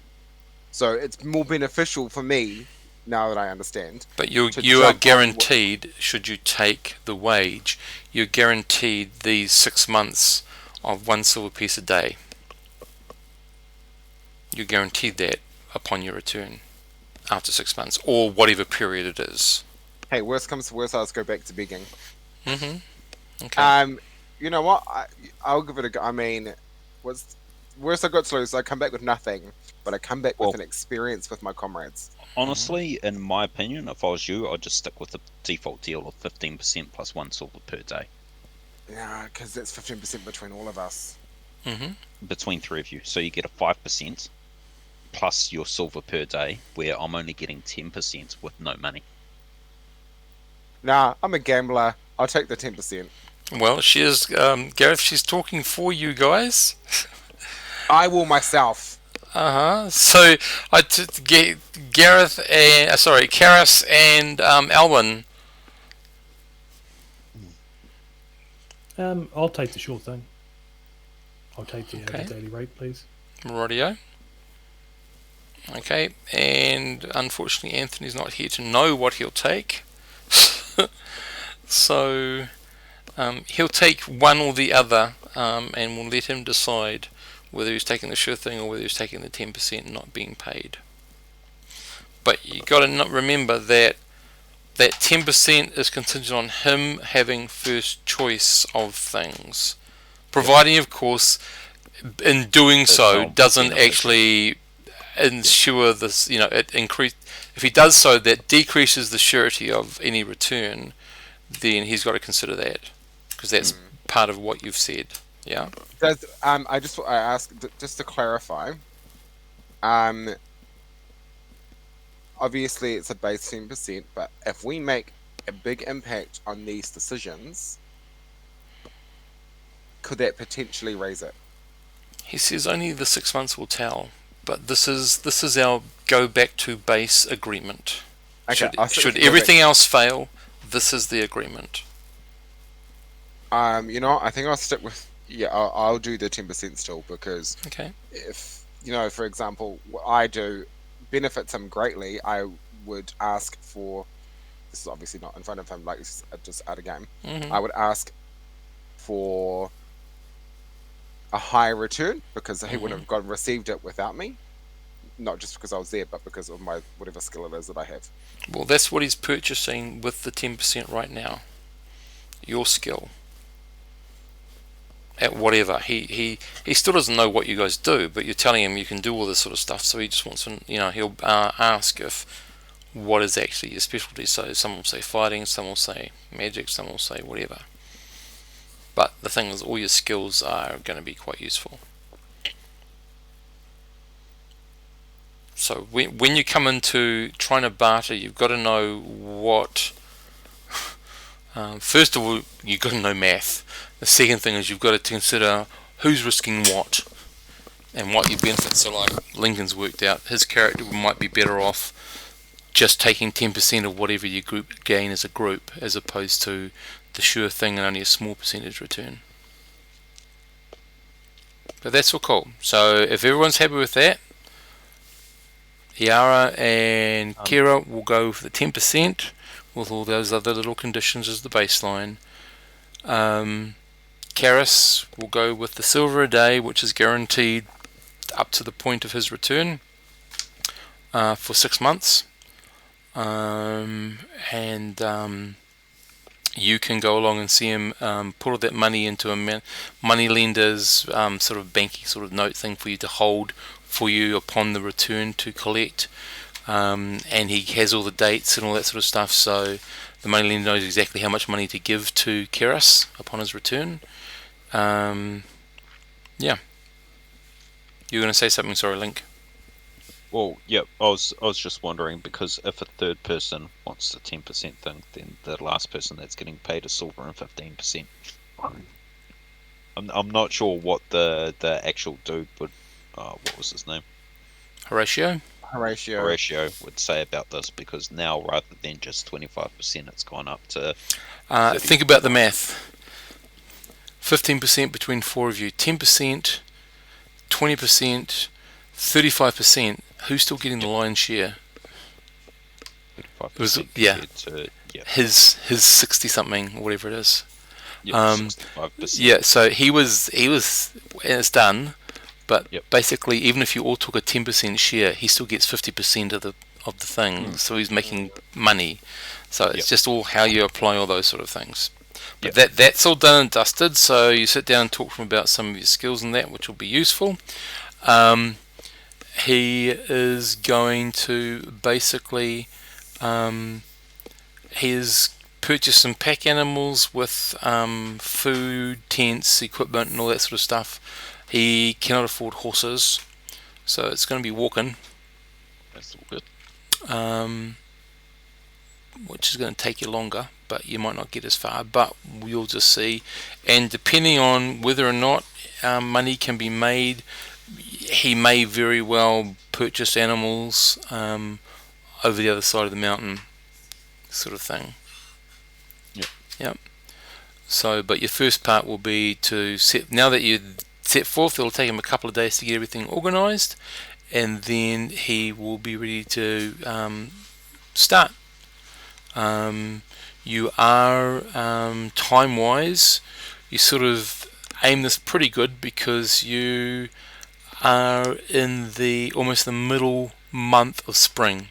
So it's more beneficial for me, now that I understand. But you to are jump on guaranteed, should you take the wage, you're guaranteed these 6 months of 1 silver piece a day. You're guaranteed that upon your return after 6 months, or whatever period it is. Hey, worst comes to worst, I'll just go back to begging. Okay. You know what? I'll give it a go. I mean, worst I got to lose, I come back with nothing, but I come back with an experience with my comrades. Honestly, in my opinion, if I was you, I'd just stick with the default deal of 15% plus 1 silver per day. Yeah, because that's 15% between all of us. Between 3 of you. So you get a 5% plus your silver per day, where I'm only getting 10% with no money. Nah, I'm a gambler. I'll take the 10%. Well, she is, Gareth, she's talking for you guys. I will myself. So, Gareth and, Karis and Alwyn. I'll take the short thing. I'll take the Okay. daily rate, please. Radio. Okay, and unfortunately Anthony's not here to know what he'll take. So he'll take one or the other, and we'll let him decide whether he's taking the sure thing or whether he's taking the 10% not being paid. But you got to not remember that 10% is contingent on him having first choice of things, providing, of course, in doing That's so not doesn't beneficial. actually ensure this. It increase. If he does so, that decreases the surety of any return. Then he's got to consider that, because that's part of what you've said. Yeah. Does I ask just to clarify. Obviously it's a base 10%, but if we make a big impact on these decisions, could that potentially raise it? He says only the 6 months will tell, but this is our go back to base agreement. Okay, Should everything else fail, this is the agreement. I think I'll stick with I'll do the 10% still, because Okay. if for example, what I do benefits him greatly, I would ask for. This is obviously not in front of him, like it's just at a game. Mhm. I would ask for a higher return, because he wouldn't have received it without me. Not just because I was there, but because of my whatever skill it is that I have. Well, that's what he's purchasing with the 10% right now. Your skill. At whatever. He still doesn't know what you guys do, but you're telling him you can do all this sort of stuff, so he just wants to, he'll ask if what is actually your specialty. So some will say fighting, some will say magic, some will say whatever. But the thing is, all your skills are going to be quite useful. So when you come into trying to barter, you've got to know what. First of all, you've got to know math. The second thing is you've got to consider who's risking what and what your benefits are. Like Lincoln's worked out, his character might be better off just taking 10% of whatever your group gain as a group, as opposed to the sure thing and only a small percentage return. But that's all cool. So if everyone's happy with that, Yara and Kira will go for the 10% with all those other little conditions as the baseline. Karis will go with the silver a day, which is guaranteed up to the point of his return for 6 months. You can go along and see him put all that money into a money lender's sort of banking sort of note thing for you to hold for you upon the return to collect. And he has all the dates and all that sort of stuff, so the money lender knows exactly how much money to give to Keras upon his return. Yeah. You were going to say something, sorry, Link? Well, yeah, I was just wondering, because if a third person wants the 10% thing, then the last person that's getting paid is silver and 15%. I'm not sure what the actual dude would, what was his name? Horatio Would say about this, because now rather than just 25%, it's gone up to. Think about the math. 15% between 4 of you, 10%, 20%, 35%. Who's still getting the lion's share? 35%. Yeah. Yeah. His 60 something, whatever it is. Yeah, 65%. Yeah, so he was, and it's done. But Yep. basically, even if you all took a 10% share, he still gets 50% of the thing. So he's making money. So it's Yep. just all how you apply all those sort of things. But Yep. that's all done and dusted. So you sit down and talk to him about some of your skills and that, which will be useful. He is going to basically he's purchased some pack animals with food, tents, equipment, and all that sort of stuff. He cannot afford horses, so it's going to be walking, That's all good. which is going to take you longer, but you might not get as far, but you'll just see. And depending on whether or not money can be made, he may very well purchase animals over the other side of the mountain, sort of thing. Yep. So, but your first part will be to set, now that you set forth, it'll take him a couple of days to get everything organised, and then he will be ready to start. You are time-wise, you sort of aim this pretty good, because you are in the almost the middle month of spring,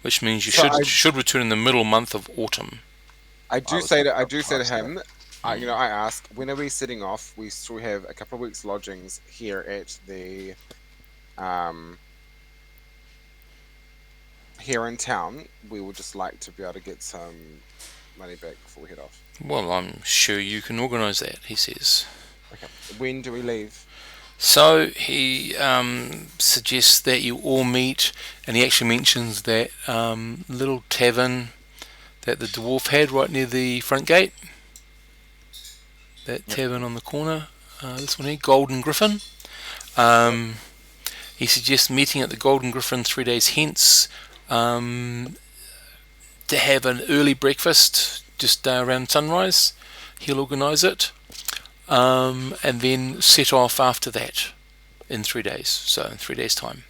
which means you should return in the middle month of autumn. I do say to him, I ask, when are we setting off? We still have a couple of weeks lodgings here at the here in town. We would just like to be able to get some money back before we head off. Well, I'm sure you can organise that, he says. Okay. When do we leave? So he suggests that you all meet, and he actually mentions that little tavern that the dwarf had right near the front gate. That tavern on the corner. This one here, Golden Griffin. He suggests meeting at the Golden Griffin 3 days hence to have an early breakfast just around sunrise. He'll organise it. And then set off after that in 3 days. So in 3 days' time.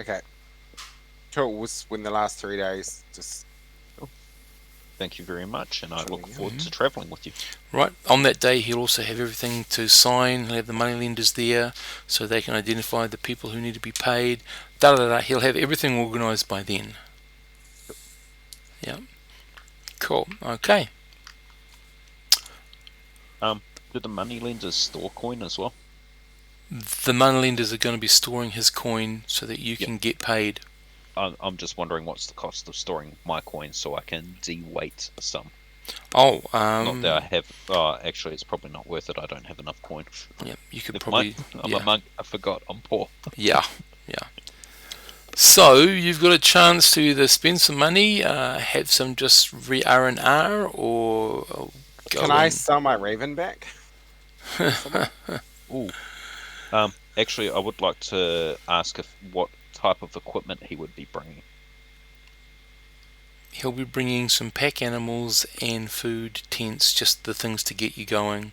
Okay. Cool. We'll spend the last 3 days just. Thank you very much, and I look Chilling. forward to travelling with you. Right. On that day, he'll also have everything to sign. He'll have the moneylenders there, so they can identify the people who need to be paid. He'll have everything organised by then. Yeah. Cool. Okay. Do the moneylenders store coin as well? The moneylenders are going to be storing his coin so that you can get paid. I'm just wondering what's the cost of storing my coin so I can de-weight some. Oh, Not that I have. Actually, it's probably not worth it. I don't have enough coin. yeah, you could Never probably. mind. I'm Yeah. a monk. I forgot. I'm poor. Yeah. So you've got a chance to either spend some money, have some just R&R, or go. Can I sell my raven back? Ooh. Actually, I would like to ask what type of equipment he would be bringing. He'll be bringing some pack animals and food, tents, just the things to get you going.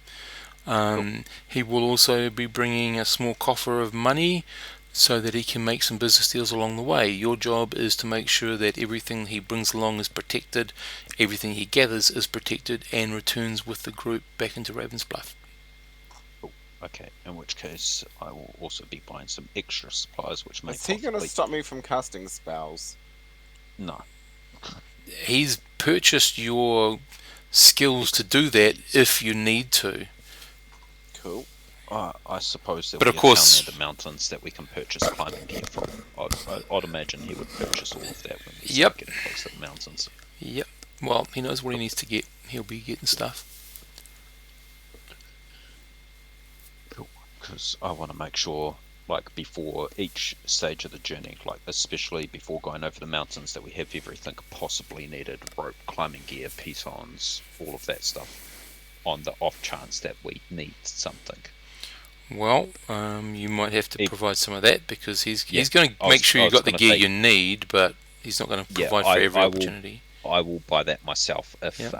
He will also be bringing a small coffer of money so that he can make some business deals along the way. Your job is to make sure that everything he brings along is protected, everything he gathers is protected, and returns with the group back into Ravensbluff. Okay, in which case I will also be buying some extra supplies, which may Is he going to possibly... stop me from casting spells? No. He's purchased your skills to do that if you need to. Cool. I suppose there But will of be a course- town near the mountains that we can purchase climbing gear from. I'd imagine he would purchase all of that when we Yep. start getting close to the mountains. Yep. Well, he knows what he needs to get. He'll be getting stuff. Because I want to make sure, like, before each stage of the journey, like, especially before going over the mountains, that we have everything possibly needed: rope, climbing gear, pitons, all of that stuff, on the off chance that we need something. Well, you might have to If- provide some of that because he's Yeah, going to I make was- sure I you was got the gonna gear say- you need, but he's not going to Yeah, provide for every I will- opportunity. I will buy that myself Yep.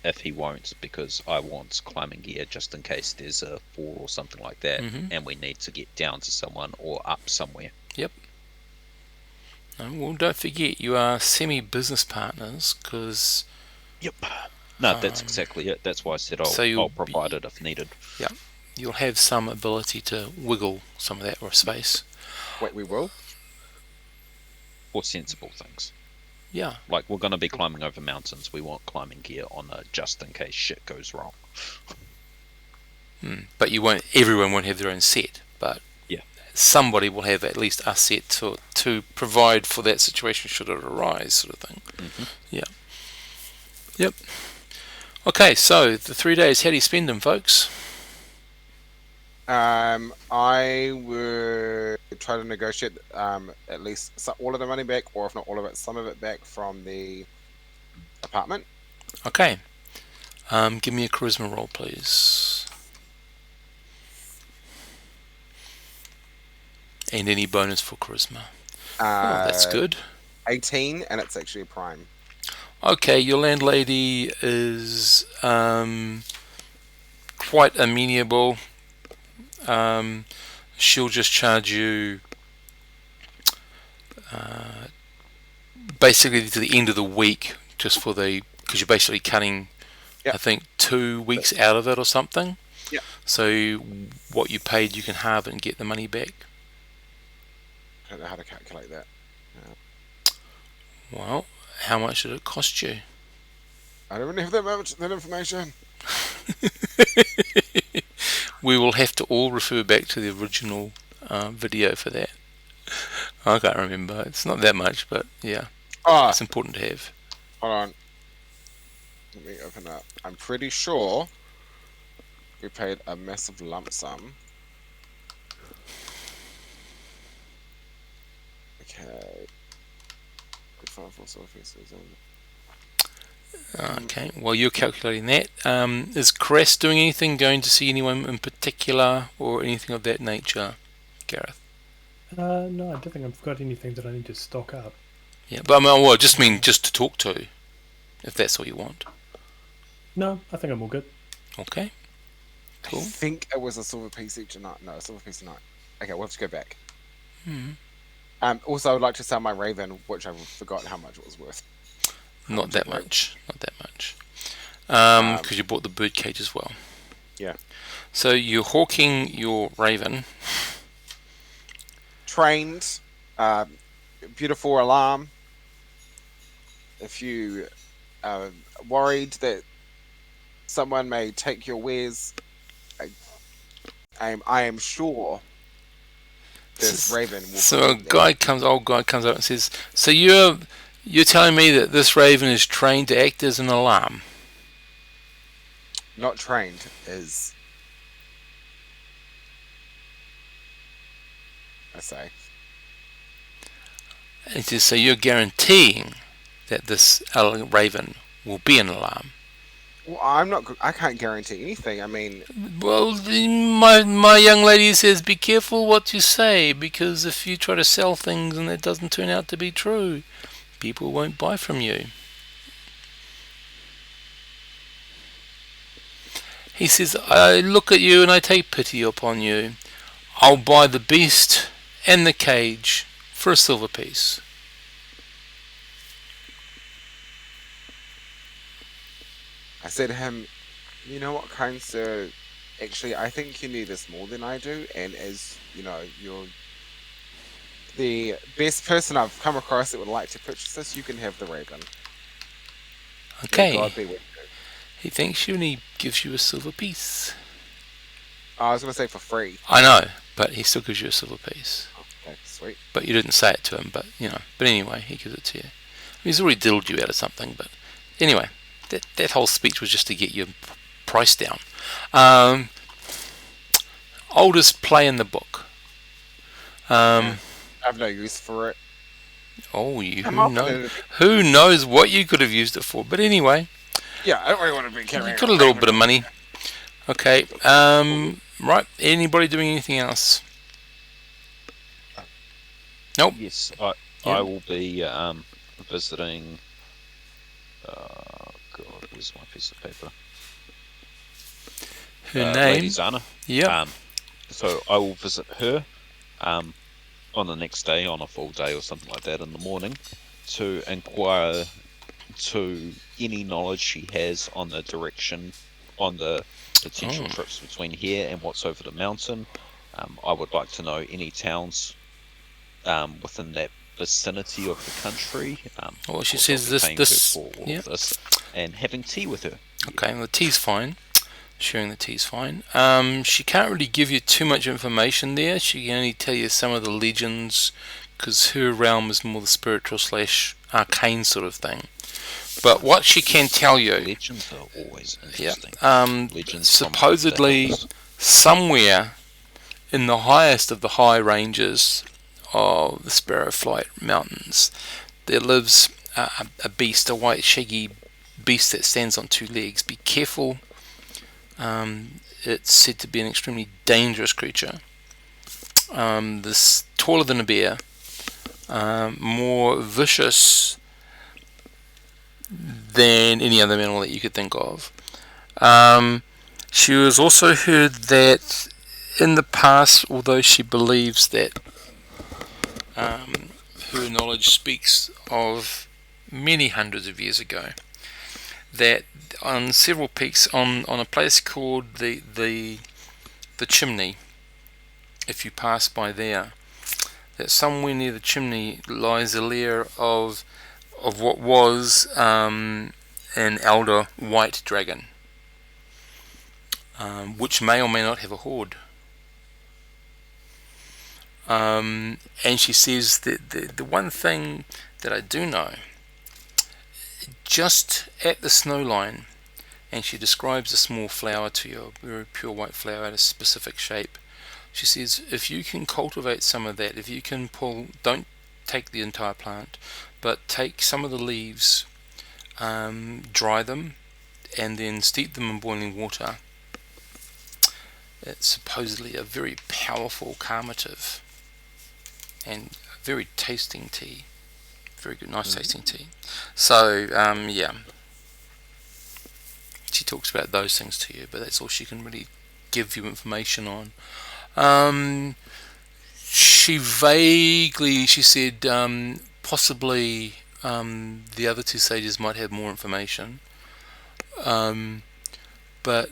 if he won't, because I want climbing gear just in case there's a fall or something like that, Mhm. and we need to get down to someone or up somewhere. Well, don't forget you are semi-business partners because Yep. No, that's Um, exactly it. That's why I said so I'll you'll provide it if needed. you'll have some ability to wiggle some of that or space. Wait, we will? For sensible things. Yeah. Like, we're going to be climbing over mountains. We want climbing gear on a just in case shit goes wrong. But everyone won't have their own set, but Yeah. somebody will have at least a set to provide for that situation should it arise, sort of thing. Mhm. Yeah. Yep. Okay, so the 3 days, how do you spend them, folks? I would try to negotiate at least all of the money back, or if not all of it, some of it back from the apartment. Okay. Give me a charisma roll, please. And any bonus for charisma. Oh, that's good. 18, and it's actually a prime. Okay, your landlady is quite amenable. She'll just charge you basically to the end of the week, just for because you're basically cutting, Yep. I think, 2 weeks out of it or something. Yep. So what you paid, you can halve it and get the money back. I don't know how to calculate that. Well, how much did it cost you? I don't really have that information. We will have to all refer back to the original video for that. I can't remember. It's not that much, but yeah, Oh, it's important to have. hold on. Let me open up. I'm pretty sure we paid a massive lump sum. Okay. Good fun for silver pieces. Okay, while you're calculating that, is Crest doing anything, going to see anyone in particular, or anything of that nature, Gareth? No, I don't think I've got anything that I need to stock up. Yeah, but I just mean just to talk to, if that's all you want. No, I think I'm all good. Okay, I cool. think it was a silver piece each night. No, a silver piece a night. Okay, we'll have to go back. Hmm. Also, I would like to sell my Raven, which I've forgotten how much it was worth. Not that much. Not that much. Because you bought the birdcage as well. Yeah. So you're hawking your Raven. Trained, beautiful alarm. If you are worried that someone may take your wares, I am sure this Raven will. So a protect them. old guy comes up and says, "So you're telling me that this Raven is trained to act as an alarm?" Not trained is. I say. And he says, "So you're guaranteeing that this Raven will be an alarm?" Well, I'm not. I can't guarantee anything. I mean, Well, my young lady says, "Be careful what you say, because if you try to sell things and it doesn't turn out to be true, people won't buy from you." He says, "I look at you and I take pity upon you. I'll buy the beast and the cage for a silver piece." I said to him, "You know what, kind sir? Actually, I think you need this more than I do, and as you know, you're the best person I've come across that would like to purchase this. You can have the Raven. May Okay, God be with you." he thanks you and he gives you a silver piece. Oh, I was going to say for free. I know, but he still gives you a silver piece. Okay, sweet. But you didn't say it to him, but But anyway, he gives it to you. He's already diddled you out of something, but anyway, that whole speech was just to get your price down. Oldest play in the book. I have no use for it. Oh, I'm off it. who knows what you could have used it for? But anyway, Yeah, I don't really want to be carrying. you got a little bit of money. Okay. Right. Anybody doing anything else? Nope. Yes, Yeah. I will be visiting. God, where's my piece of paper? Her Lady name. Zana. Yeah. So I will visit her on the next day, on a full day or something like that in the morning, to inquire to any knowledge she has on the direction, on the potential trips between here and what's over the mountain. I would like to know any towns within that vicinity of the country. Well, she of course, says I'll be paying her for all yeah. of this, and having tea with her. Okay, well, the tea's fine. Sharing the tea's fine. She can't really give you too much information there. She can only tell you some of the legends, because her realm is more the spiritual / arcane sort of thing. But what she can tell you, Legends are always yeah, interesting. Legends from supposedly the hills. somewhere in the highest of the high ranges of the Sparrowflight Mountains, there lives a beast, a white shaggy beast that stands on two legs. Be careful. It's said to be an extremely dangerous creature. This taller than a bear, more vicious than any other animal that you could think of. She has also heard that in the past, although she believes that her knowledge speaks of many hundreds of years ago, that on several peaks on a place called the Chimney, if you pass by there, that somewhere near the chimney lies a lair of what was an elder white dragon, which may or may not have a horde. And she says that the one thing that I do know, just at the snow line, and she describes a small flower to you, a very pure white flower at a specific shape. She says, if you can cultivate some of that, if you can don't take the entire plant, but take some of the leaves, dry them, and then steep them in boiling water. It's supposedly a very powerful calmative and a very tasting tea. Very good, nice tasting tea. So, yeah. She talks about those things to you, but that's all she can really give you information on. She said possibly the other two sages might have more information, but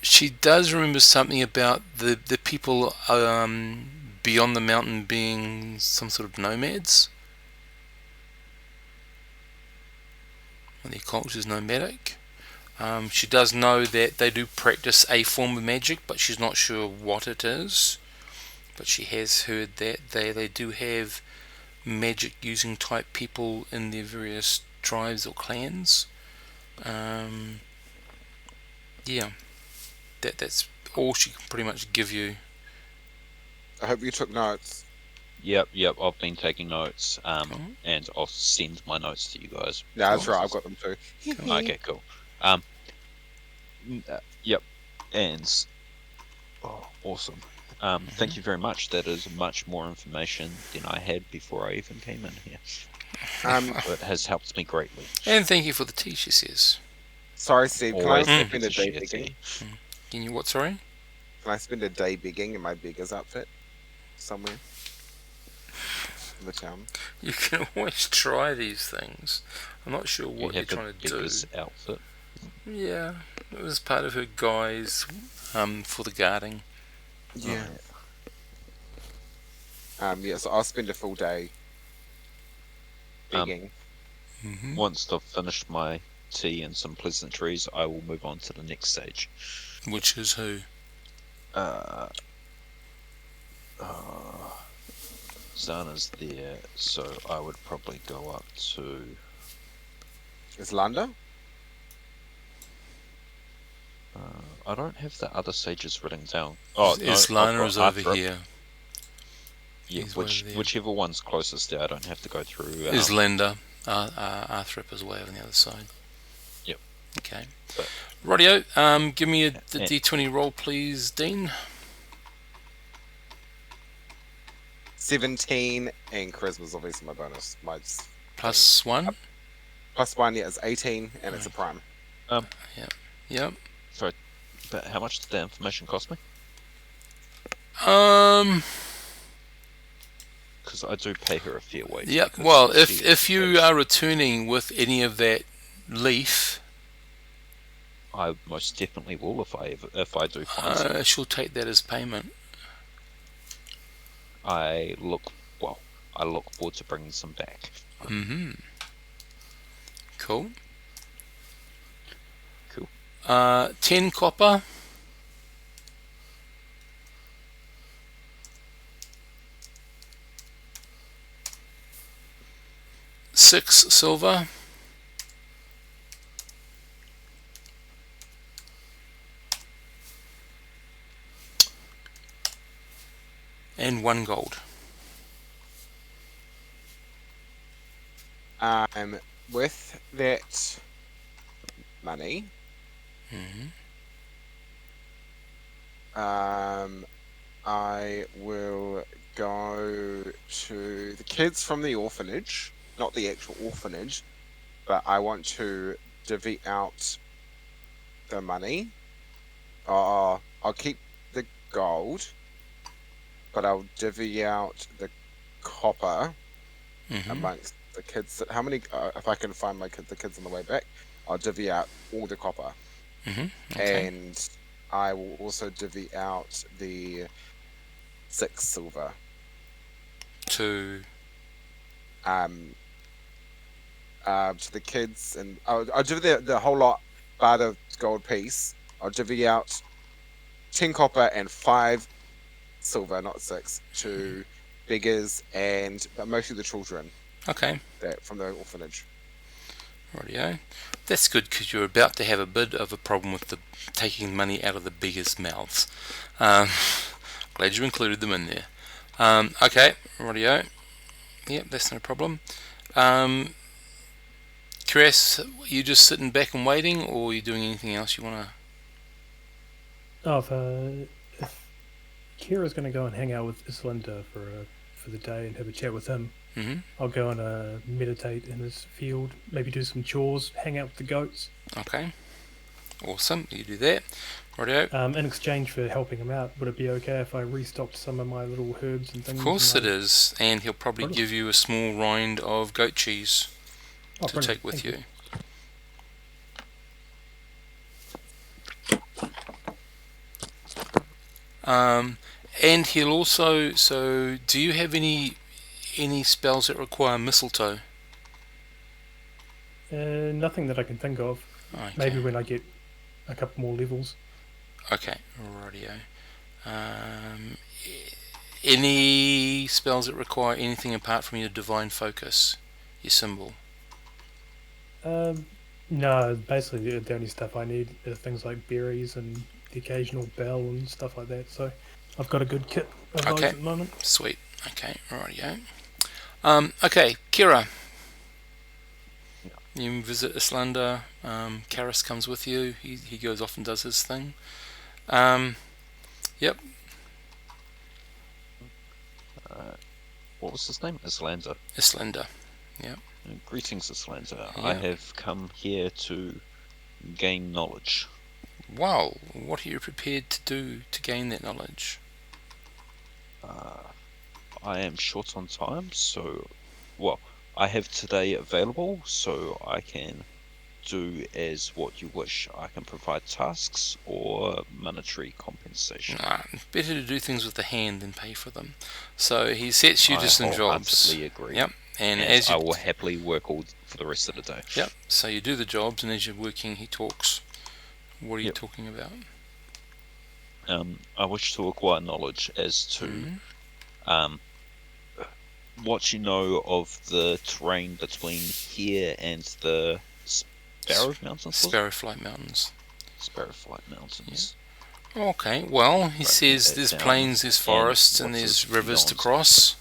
she does remember something about the people beyond the mountain being some sort of nomads. And their culture is nomadic. She does know that they do practice a form of magic, but she's not sure what it is. But she has heard that they do have magic using type people in their various tribes or clans. Yeah, that's all she can pretty much give you. I hope you took notes. Yep. I've been taking notes, and I'll send my notes to you guys. Yeah, that's right. I've got them too. Okay, cool. Yep, and awesome. Thank you very much. That is much more information than I had before I even came in here. It has helped me greatly. And thank you for the tea, she says. Sorry, Steve. Can I Always spend happy a to day share begging? tea. Can you what, sorry? Can I spend a day begging in my beggar's outfit somewhere in the town? You can always try these things. I'm not sure You what you're have the trying to do. beggar's outfit. Yeah, it was part of her guise for the guarding. Yeah. Yeah. So I'll spend a full day begging. Mm-hmm. Once I've finished my tea and some pleasantries, I will move on to the next stage. Which is who? Zana's there, so I would probably go up to. Is Landa? I don't have the other sages written down. Islana is over Arthrop. here. Yeah, He's over there. whichever one's closest there, I don't have to go through. Islanda. Arthrop is way over on the other side. Yep. Okay. But- Rightio. Give me the D20 roll, please, Dean. 17, and charisma's obviously my bonus. Plus 1. Plus 1, yeah, it's 18, and it's a prime. Yep. But how much did that information cost me? Because I do pay her a fair wage. Yep. because Well, she- if you are returning with any of that leaf, I most definitely will if I do find some. she'll take that as payment. I look forward to bringing some back. Mm-hmm. Cool. Cool. 10 copper. 6 silver. And 1 gold. With that money, Mm-hmm. I will go to the kids from the orphanage, not the actual orphanage, but I want to divvy out the money. I'll keep the gold, but I'll divvy out the copper Mm-hmm. amongst the kids. How many? If I can find the kids on the way back, I'll divvy out all the copper, Mm-hmm. Okay. and I will also divvy out the 6 silver. To to the kids, and I'll divvy the whole lot by the gold piece. I'll divvy out 10 copper and 5 silver, not 6, to beggars and mostly the children Okay, that from the orphanage. rightio. That's good because you're about to have a bit of a problem with the taking money out of the beggars' mouths. Glad you included them in there. Okay, rightio. Yep, that's no problem. Chris, you just sitting back and waiting, or are you doing anything else you want to? Oh, if Kira's going to go and hang out with Islinda for the day and have a chat with him, Hmm. I'll go and meditate in his field, maybe do some chores, hang out with the goats. Okay, awesome. You do that. Rightio. In exchange for helping him out, would it be okay if I restocked some of my little herbs and things? Of course and it is, and he'll probably Brilliant. give you a small rind of goat cheese Oh, to brilliant. take with Thank you. And he'll also. So, do you have any spells that require mistletoe? Nothing that I can think of. Okay. Maybe when I get a couple more levels. Okay, rightio. Any spells that require anything apart from your divine focus, your symbol? No, basically the only stuff I need are things like berries and the occasional bell and stuff like that. So I've got a good kit of those Okay. at the moment. Sweet. Okay, rightio. Okay, Kira. You visit Islanda. Karis comes with you. He goes off and does his thing. Yep. What was his name? Islander. Islanda. Greetings, Islander. Yeah. I have come here to gain knowledge. Wow. What are you prepared to do to gain that knowledge? I am short on time, so I have today available, so I can do as what you wish. I can provide tasks or monetary compensation. Better to do things with the hand than pay for them. So he sets you I to some jobs. wholeheartedly agree. Yep. And And as you I will happily work all for the rest of the day. Yep. So you do the jobs, and as you're working, he talks. What are you Yep. talking about? I wish to acquire knowledge as to Mhm. what you know of the terrain between here and the Sparrow Mountains. was it? Sparrowflight Mountains. Sparrowflight Mountains. Okay. Well, he Right, says that there's down. plains, there's And forests, and what's there's it rivers to beyond? cross.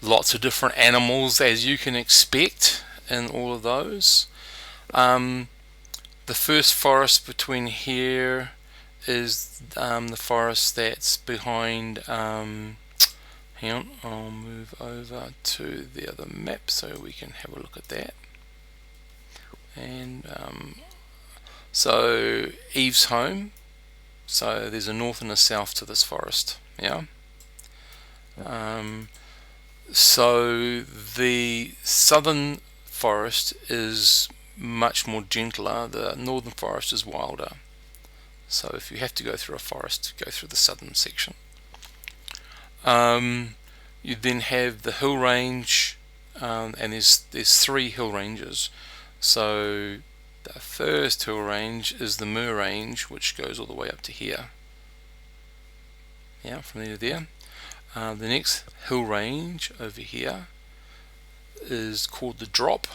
Lots of different animals, as you can expect, in all of those. The first forest between here is the forest that's behind. Hang on, I'll move over to the other map so we can have a look at that. And so Eve's home. So there's a north and a south to this forest. Yeah. So the southern forest is much more gentler. The northern forest is wilder. So if you have to go through a forest, go through the southern section. You then have the hill range, and there's 3 hill ranges. So the first hill range is the Mur range, which goes all the way up to here. Yeah, from there to there. The next hill range over here is called the Drop,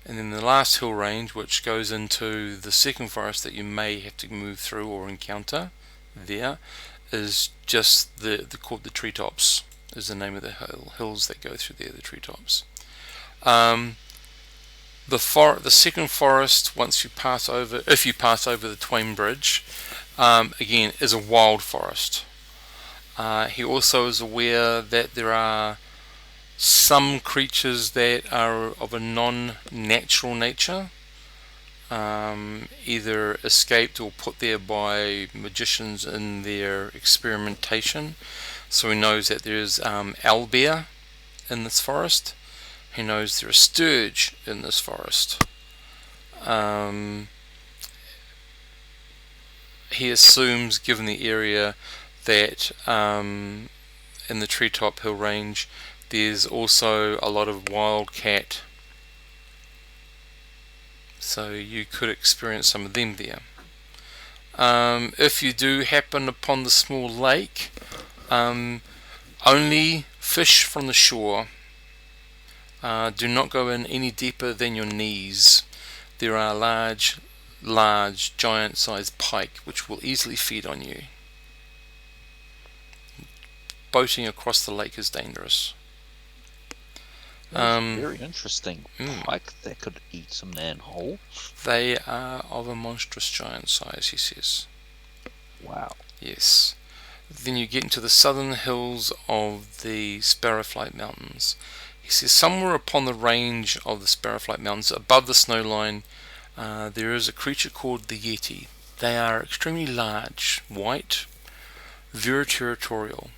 and then the last hill range, which goes into the second forest that you may have to move through or encounter there, is just called the Treetops. Is the name of the hills that go through there, the Treetops. The second forest, once you pass over, if you pass over the Twain Bridge, again is a wild forest. He also is aware that there are some creatures that are of a non-natural nature, either escaped or put there by magicians in their experimentation. So he knows that there's owlbear in this forest. He knows there is sturge in this forest. He assumes, given the area, that in the Treetop Hill Range There's also a lot of wildcat, so you could experience some of them there. If you do happen upon the small lake, only fish from the shore. Do not go in any deeper than your knees. There are large, giant-sized pike which will easily feed on you. Boating across the lake is dangerous. Very interesting. mm. Pike that could eat a man whole. They are of a monstrous giant size, he says. Wow. Yes. Then you get into the southern hills of the Sparrowflight Mountains. He says somewhere upon the range of the Sparrowflight Mountains, above the snow line, there is a creature called the Yeti. They are extremely large, white, very territorial.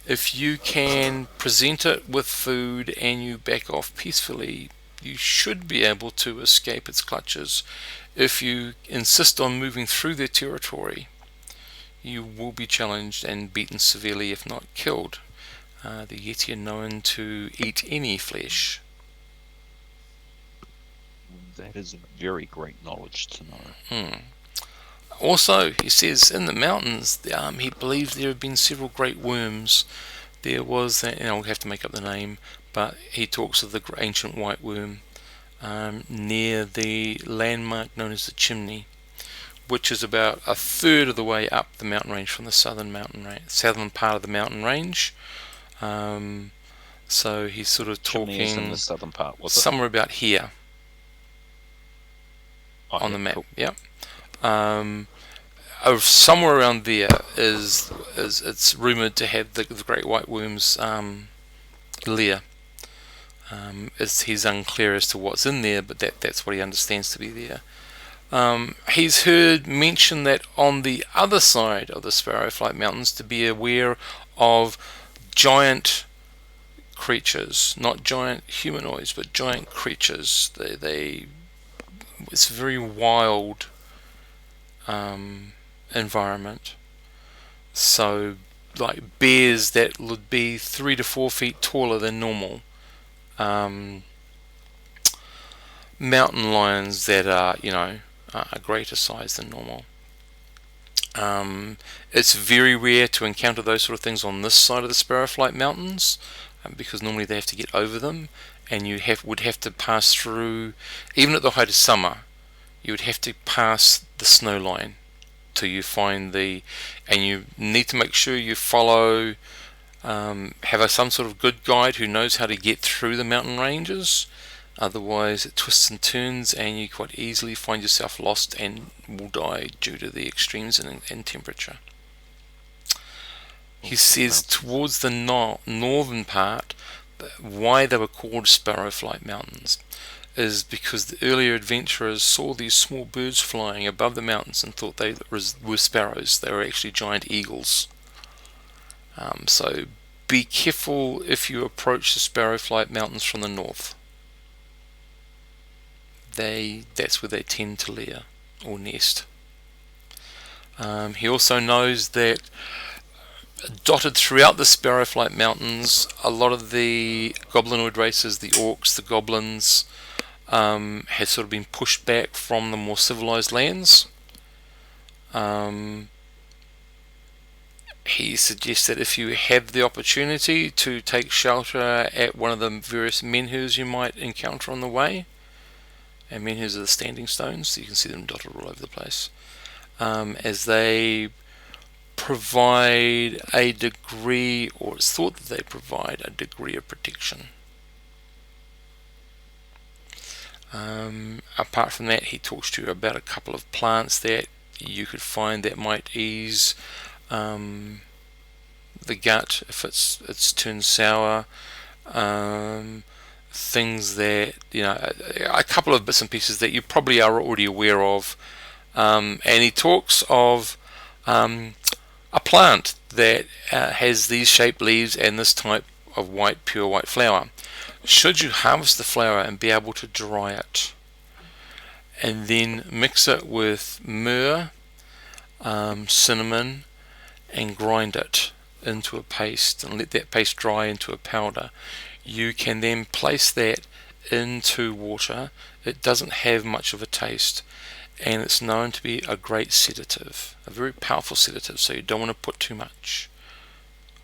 If you can present it with food and you back off peacefully, you should be able to escape its clutches. If you insist on moving through their territory, you will be challenged and beaten severely, if not killed. The Yeti are known to eat any flesh. That is very great knowledge to know. Also, he says in the mountains, he believes there have been several great worms. There was, and I'll have to make up the name, but he talks of the ancient white worm near the landmark known as the Chimney, which is about a third of the way up the mountain range from the southern part of the mountain range. So he's sort of Chimney is in talking the southern part, was it? somewhere about here Oh, on yeah, the map. cool. Yeah. Somewhere around there is it's rumored to have the great white worm's lair. He's unclear as to what's in there, but that's what he understands to be there. He's heard mention that on the other side of the Sparrowflight Mountains to be aware of giant creatures, not giant humanoids, but giant creatures. It's a very wild environment. So, like bears that would be 3 to 4 feet taller than normal. Mountain lions that are, a greater size than normal. It's very rare to encounter those sort of things on this side of the Sparrowflight Mountains, because normally they have to get over them, and you would have to pass through, even at the height of summer, you would have to pass the snow line till you find and you need to make sure you follow, have some sort of good guide who knows how to get through the mountain ranges. Otherwise it twists and turns and you quite easily find yourself lost and will die due to the extremes in temperature. He says towards the northern part, why they were called Sparrowflight Mountains is because the earlier adventurers saw these small birds flying above the mountains and thought they were sparrows. They were actually giant eagles. So be careful if you approach the Sparrowflight Mountains from the north. That's where they tend to lair or nest. He also knows that dotted throughout the Sparrowflight Mountains, a lot of the goblinoid races, the orcs, the goblins, has sort of been pushed back from the more civilized lands. He suggests that if you have the opportunity to take shelter at one of the various menhirs you might encounter on the way, and menhirs are the standing stones, so you can see them dotted all over the place, as they provide a degree, or it's thought that they provide a degree of protection. Apart from that, he talks to you about a couple of plants that you could find that might ease the gut if it's turned sour. Things that, a couple of bits and pieces that you probably are already aware of. And he talks of a plant that has these shaped leaves and this type of pure white flower. Should you harvest the flower and be able to dry it, and then mix it with myrrh, cinnamon, and grind it into a paste and let that paste dry into a powder, you can then place that into water. It doesn't have much of a taste, and it's known to be a great sedative, a very powerful sedative, so you don't want to put too much.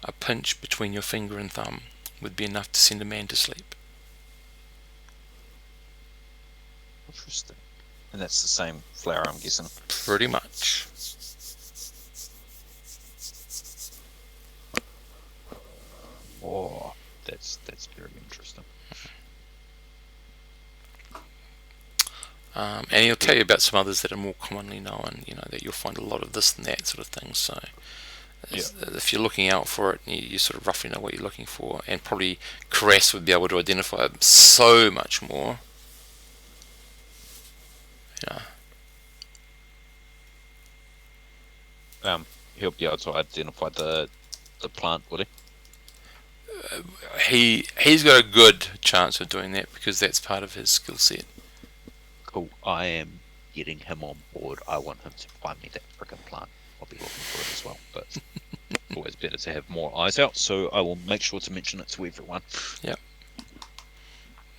A pinch between your finger and thumb would be enough to send a man to sleep. Interesting. And that's the same flour, I'm guessing. Pretty much. Oh, that's very interesting. And he'll tell you about some others that are more commonly known, that you'll find a lot of this and that sort of thing. So if you're looking out for it, you sort of roughly know what you're looking for, and probably Caress would be able to identify so much more. He'll be able to identify the plant, would he? He's got a good chance of doing that because that's part of his skill set. Cool. I am getting him on board. I want him to find me that frickin' plant. I'll be looking for it as well, but it's always better to have more eyes out, so I will make sure to mention it to everyone. Yep.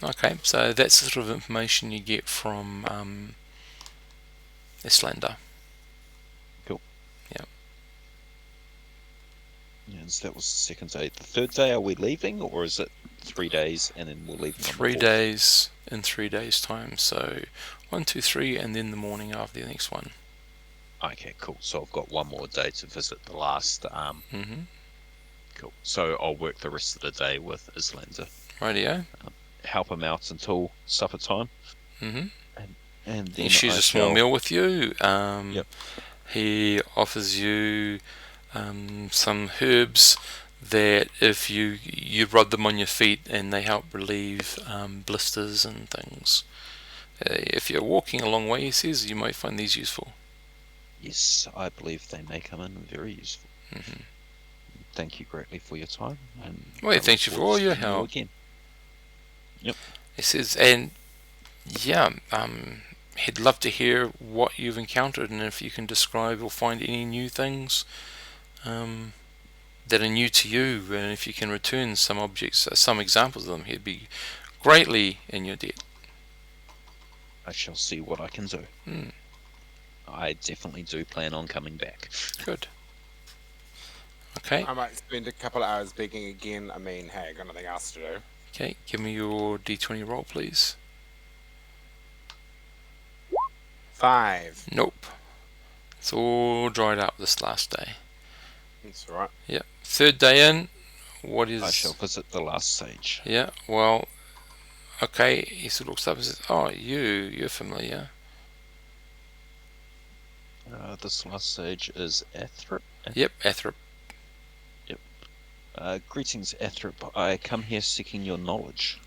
Okay, so that's the sort of information you get from Islander. Cool. Yep. And so that was the second day. The third day, are we leaving, or is it 3 days and then we're leaving? 3 days in 3 days' time. So 1, 2, 3, and then the morning after the next one. Okay, cool. So I've got one more day to visit the last. Mm-hmm. Cool. So I'll work the rest of the day with Islander. Rightio. Help him out until supper time. Mm-hmm. And then He shares a small meal with you. Yep. He offers you some herbs that if you rub them on your feet, and they help relieve blisters and things. If you're walking a long way, he says, you might find these useful. Yes, I believe they may come in very useful. Mm-hmm. Thank you greatly for your time. And Well, thank you for all your help. Again. Yep. He says, and he'd love to hear what you've encountered, and if you can describe or find any new things that are new to you, and if you can return some objects, some examples of them, he'd be greatly in your debt. I shall see what I can do. I definitely do plan on coming back. Good. Okay. I might spend a couple of hours begging again. I mean, hey, I got nothing else to do. Okay, give me your D20 roll, please. 5. Nope. It's all dried up this last day. That's all right. Yeah. Third day in, what is... I shall visit the last sage. Yeah, well, okay, he sort of looks up and says, oh, you're familiar. This last sage is Athrop. Yep, Athrop. Greetings, Athrop. I come here seeking your knowledge.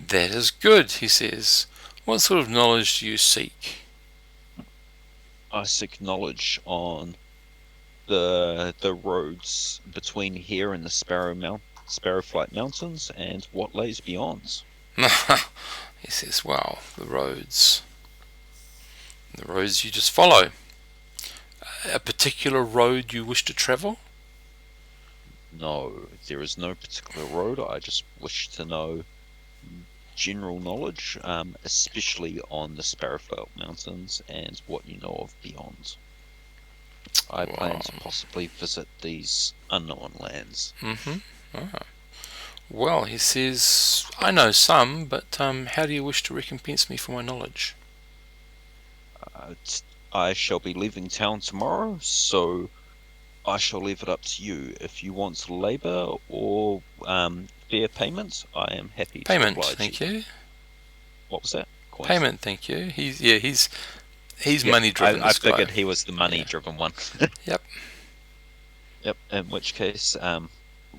That is good, he says. What sort of knowledge do you seek? I seek knowledge on the roads between here and the Sparrowflight Mountains, and what lays beyond. He says, well, the roads you just follow. A particular road you wish to travel? No, there is no particular road. I just wish to know general knowledge, especially on the Sparrowflight Mountains and what you know of beyond. I plan to possibly visit these unknown lands. Mm-hmm. Ah. Well, he says, I know some, but how do you wish to recompense me for my knowledge? I shall be leaving town tomorrow, so I shall leave it up to you. If you want labour or fair payment, I am happy to Payment, oblige thank you. What was that? Coins? Payment, thank you. He's money driven. I figured he was the money driven one. Yep. Yep. In which case,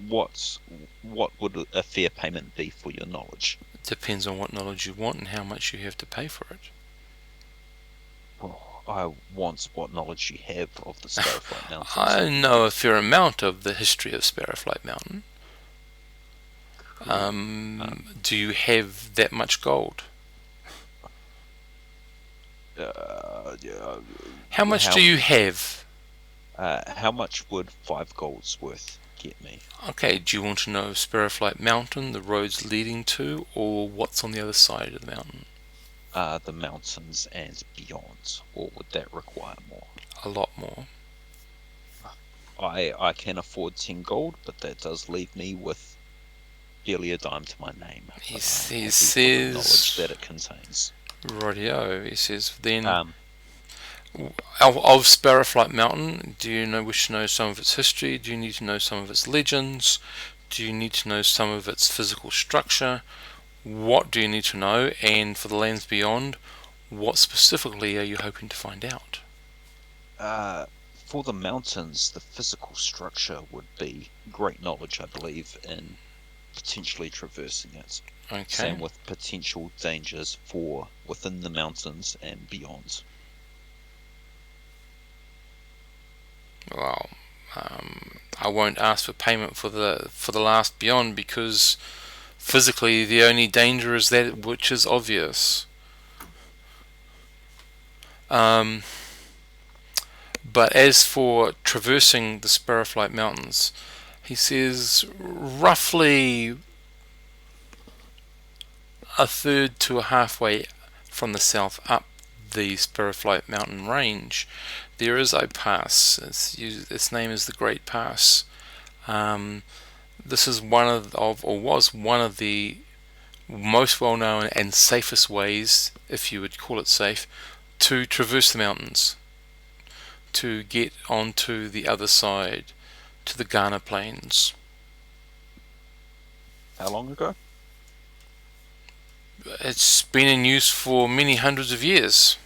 what would a fair payment be for your knowledge? It depends on what knowledge you want and how much you have to pay for it. Well, I want what knowledge you have of the Sparrowflight Mountains. I know a fair amount of the history of Sparrowflight Mountain. Do you have that much gold? Yeah. How much do you have? How much would 5 golds worth get me. Okay, do you want to know Sparrowflight Mountain, the roads leading to, or what's on the other side of the mountain? The mountains and beyond, or would that require more? A lot more. I can afford 10 gold, but that does leave me with barely a dime to my name. He But says- I'm happy for the knowledge that it contains. Rightio, he says, then Um, of Sparrowflight Mountain, do you wish to know some of its history? Do you need to know some of its legends? Do you need to know some of its physical structure? What do you need to know? And for the lands beyond, what specifically are you hoping to find out? for the mountains, the physical structure would be great knowledge, I believe, in potentially traversing it. Okay. Same with potential dangers for within the mountains and beyond. Well, I won't ask for payment for the last beyond, because physically the only danger is that which is obvious. But as for traversing the Sparrowflight Mountains, he says roughly a third to a halfway from the south up the Sparrowflight Mountain range, there is a pass. Its name is the Great Pass. This is one or was one of the most well-known and safest ways, if you would call it safe, to traverse the mountains, to get onto the other side, to the Ghana Plains. How long ago? It's been in use for many hundreds of years.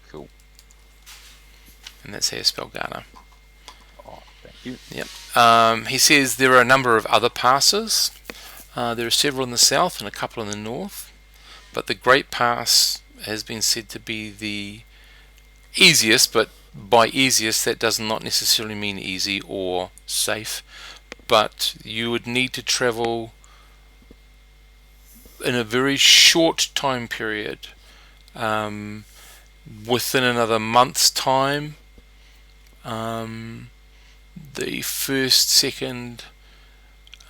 Cool. And that's how you spell Ghana. Oh, thank you. Yep. He says there are a number of other passes. There are several in the south and a couple in the north, but the Great Pass has been said to be the easiest, but by easiest that does not necessarily mean easy or safe, but you would need to travel in a very short time period, within another month's time. The first, second,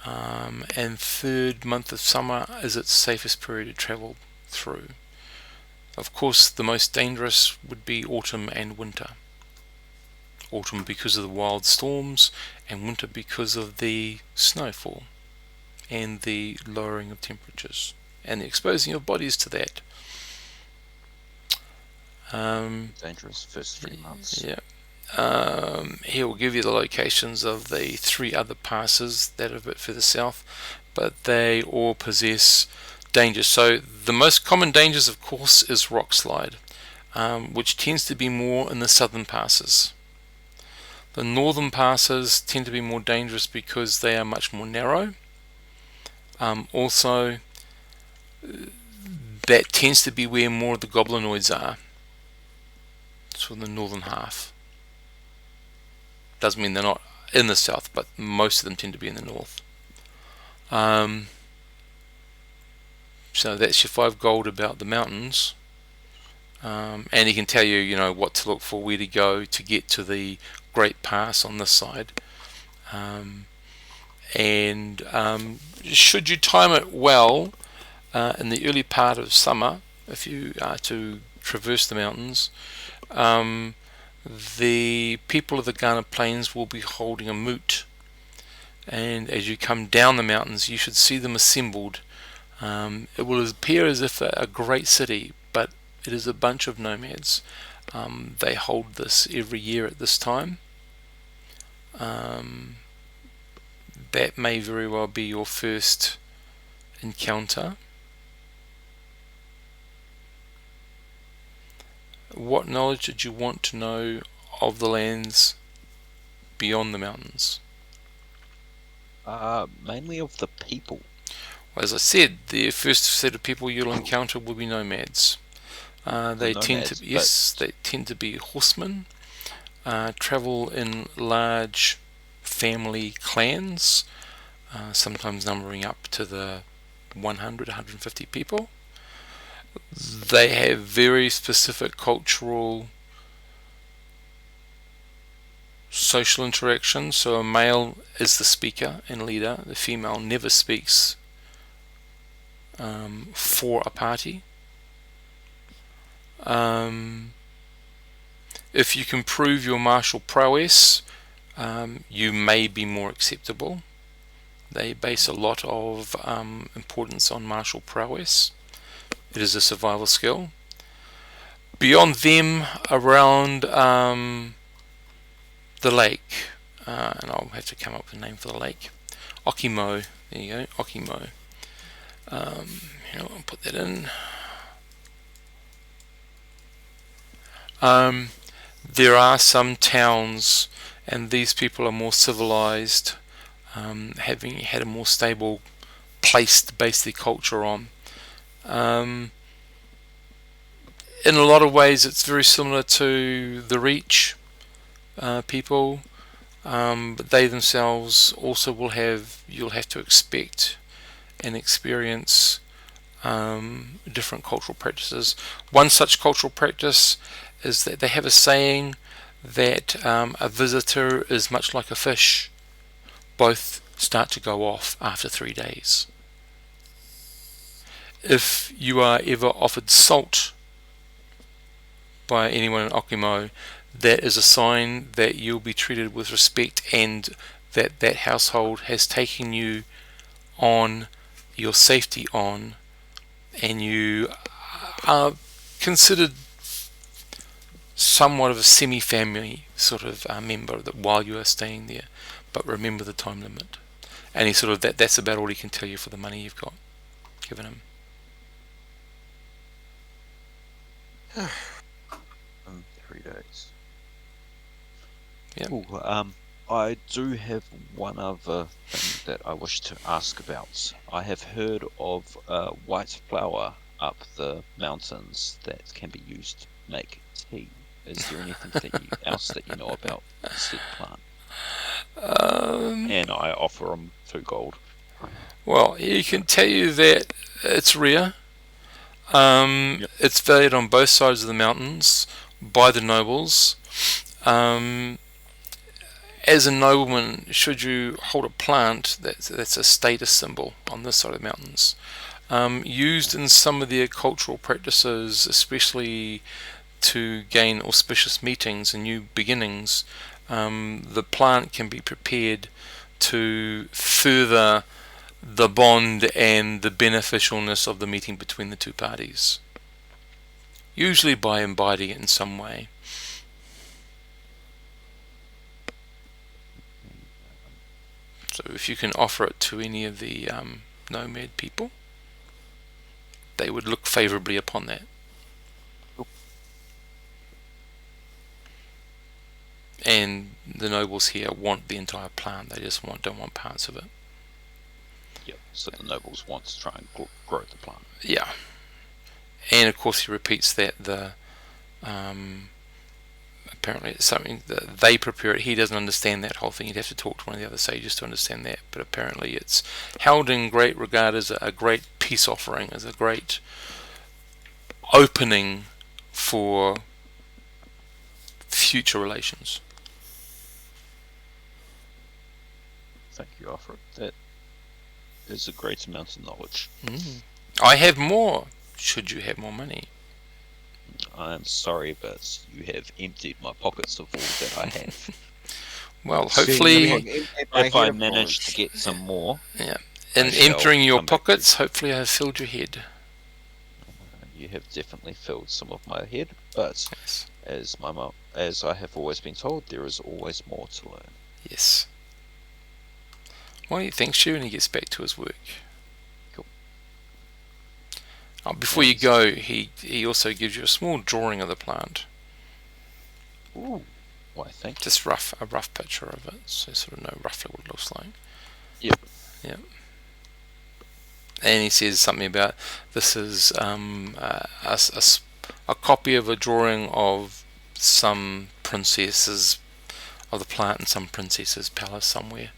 and third month of summer is its safest period to travel through. Of course, the most dangerous would be autumn and winter. Autumn because of the wild storms, and winter because of the snowfall and the lowering of temperatures and the exposing of bodies to that. Dangerous first 3 months. Yeah. He will give you the locations of the 3 other passes that are a bit further south, but they all possess dangers. So the most common dangers, of course, is rock slide, which tends to be more in the southern passes. The northern passes tend to be more dangerous because they are much more narrow. Also, that tends to be where more of the goblinoids are. So in the northern half. Doesn't mean they're not in the south, but most of them tend to be in the north. So that's your 5 gold about the mountains. And he can tell you, what to look for, where to go to get to the Great Pass on this side. Should you time it well, in the early part of summer, if you are to traverse the mountains, the people of the Ghana Plains will be holding a moot, and as you come down the mountains you should see them assembled. It will appear as if a great city, but it is a bunch of nomads. They hold this every year at this time. That may very well be your first encounter. What knowledge did you want to know of the lands beyond the mountains? Mainly of the people. Well, as I said, the first set of people you'll encounter will be nomads. They tend to be horsemen, travel in large family clans, sometimes numbering up to the 100, 150 people. They have very specific cultural social interaction. So a male is the speaker and leader. The female never speaks for a party. If you can prove your martial prowess, you may be more acceptable. They base a lot of importance on martial prowess. It is a survival skill. Beyond them, around the lake, and I'll have to come up with a name for the lake. Okimo. There you go, Okimo. Here, I'll put that in. There are some towns, and these people are more civilized, having had a more stable place to base their culture on. In a lot of ways, it's very similar to the Reach people, but they themselves also will have. You'll have to expect and experience different cultural practices. One such cultural practice is that they have a saying that a visitor is much like a fish. Both start to go off after 3 days. If you are ever offered salt by anyone in Okimo, that is a sign that you'll be treated with respect and that that household has taken you on, your safety on, and you are considered somewhat of a semi-family sort of member that while you are staying there. But remember the time limit. And he sort of that's about all he can tell you for the money you've got given him. 3 days. Yep. Ooh, I do have one other thing that I wish to ask about. I have heard of white flour up the mountains that can be used to make tea. Is there anything else that you know about said plant? And I offer them 2 gold. Well, he can tell you that it's rare. It's valued on both sides of the mountains by the nobles. As a nobleman, should you hold a plant, that's a status symbol on this side of the mountains. Used in some of their cultural practices, especially to gain auspicious meetings and new beginnings, the plant can be prepared to further the bond and the beneficialness of the meeting between the two parties, usually by embodying it in some way. So if you can offer it to any of the nomad people, they would look favourably upon that. And the nobles here want the entire plant, they just don't want parts of it. Yep, so the nobles want to try and grow the plant. Yeah. And of course he repeats that apparently it's something that they prepare it. He doesn't understand that whole thing. He'd have to talk to one of the other sages to understand that. But apparently it's held in great regard as a great peace offering, as a great opening for future relations. Thank you, Alfred. That is a great amount of knowledge. I have more, should you have more money. I'm sorry, but you have emptied my pockets of all that I have. Well, hopefully, if I manage to get some more, yeah. In emptying your pockets, hopefully I have filled your head. You have definitely filled some of my head, but Yes. as I have always been told, there is always more to learn. Yes. What do you think, Stu, when he gets back to his work? Cool. Before you go, he also gives you a small drawing of the plant. Ooh. Why, thank you. Just a rough picture of it, so sort of know roughly what it looks like. Yep. Yep. And he says something about this is a copy of a drawing of some princesses of the plant in some princess's palace somewhere.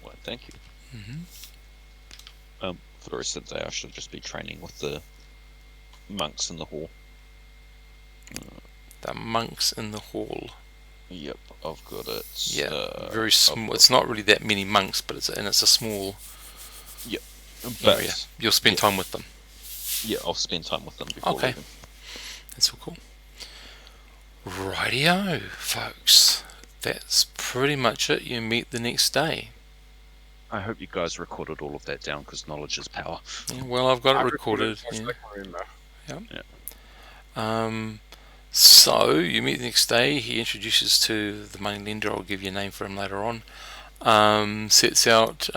Why, thank you. Mm-hmm. For the rest of the day, I should just be training with the monks in the hall. The monks in the hall. Yep, I've got it. Yeah, very small. It's not really that many monks, but it's a small area. But You'll spend time with them. yeah, I'll spend time with them before Okay. leaving. That's all cool. Rightio, folks. That's pretty much it. You meet the next day. I hope you guys recorded all of that down because knowledge is power. Yeah, well, I've got it I recorded. as Yeah. I can remember. So you meet the next day. He introduces to the money lender. I'll give you a name for him later on. Sets out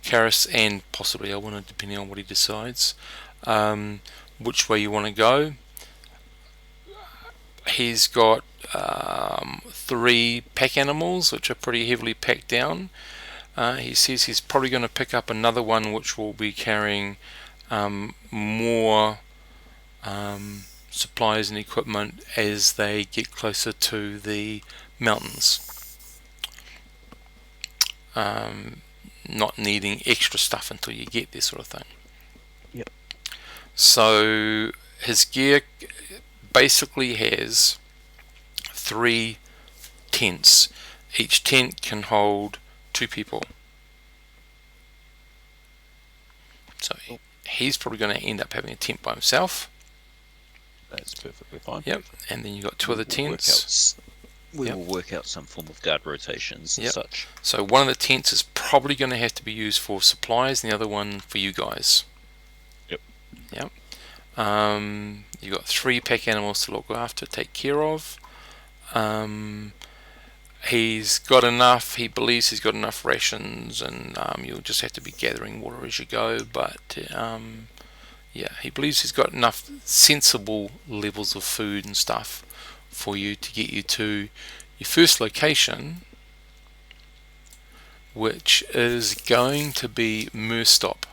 Karis and possibly Elwyn, depending on what he decides, which way you want to go. He's got 3 pack animals, which are pretty heavily packed down. He says he's probably going to pick up another one, which will be carrying more supplies and equipment as they get closer to the mountains. Not needing extra stuff until you get there, sort of thing. Yep. So his gear basically has 3 tents. Each tent can hold 2 people. So he's probably going to end up having a tent by himself. That's perfectly fine. Yep. And then you've got 2 other tents. We Yep. will work out some form of guard rotations and Yep. such. So one of the tents is probably going to have to be used for supplies, and the other one for you guys. Yep. Yep. You've got 3 pack animals to look after, take care of. He's got enough. He believes he's got enough rations, and you'll just have to be gathering water as you go. But yeah, he believes he's got enough sensible levels of food and stuff for you to get you to your first location, which is going to be Merstop,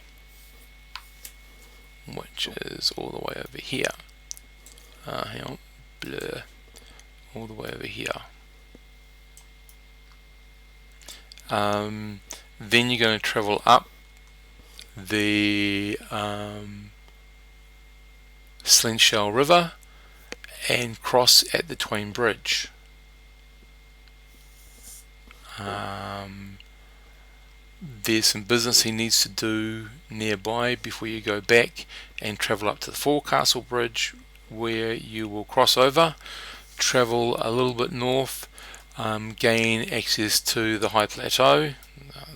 which is all the way over here. Hang on, blur, all the way over here. Then you're going to travel up the Slingshell River and cross at the Twain Bridge. There's some business he needs to do nearby before you go back and travel up to the Forecastle Bridge, where you will cross over, travel a little bit north, gain access to the high plateau,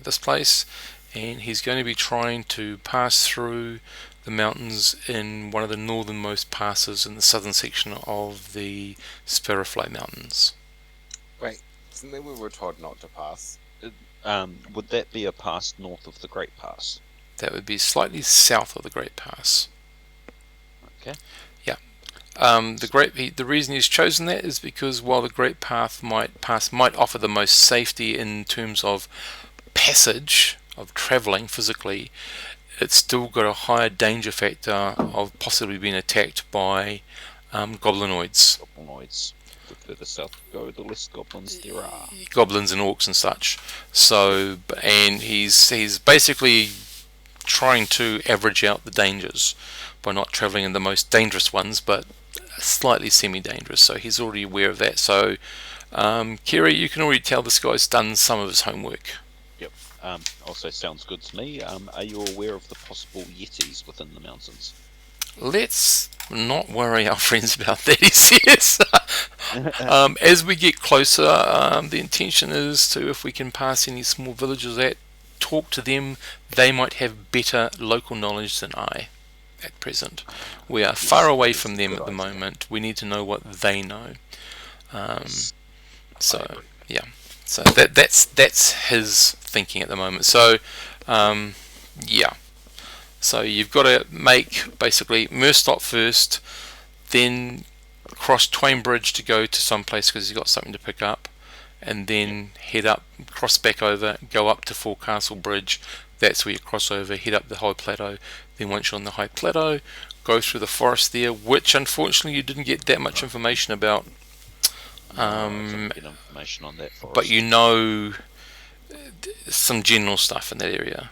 this place, and he's going to be trying to pass through the mountains in one of the northernmost passes in the southern section of the Sparrowfly Mountains. Wait, isn't that where we were told not to pass? Would that be a pass north of the Great Pass? That would be slightly south of the Great Pass. Okay. Yeah. The reason he's chosen that is because while the Great Pass might offer the most safety in terms of passage of travelling physically, it's still got a higher danger factor of possibly being attacked by goblinoids. Goblinoids. The further south you go, the less goblins there are. Goblins and orcs and such. So, and he's basically trying to average out the dangers by not travelling in the most dangerous ones, but slightly semi-dangerous. So he's already aware of that. So, Kira, you can already tell this guy's done some of his homework. Yep. Also sounds good to me. Are you aware of the possible yetis within the mountains? Let's not worry our friends about that, he says. As we get closer, the intention is to, if we can pass any small villages at, talk to them. They might have better local knowledge than I at present. We are far away from them at the moment. We need to know what they know. So yeah, so that's his thinking at the moment. So yeah. So you've got to make basically Merstop first, then cross Twain Bridge to go to some place because he's got something to pick up, and then head up, cross back over, go up to Forecastle Bridge. That's where you cross over, head up the high plateau. Then once you're on the high plateau, go through the forest there, which unfortunately you didn't get that much information about. I didn't get information on that forest. But you know some general stuff in that area.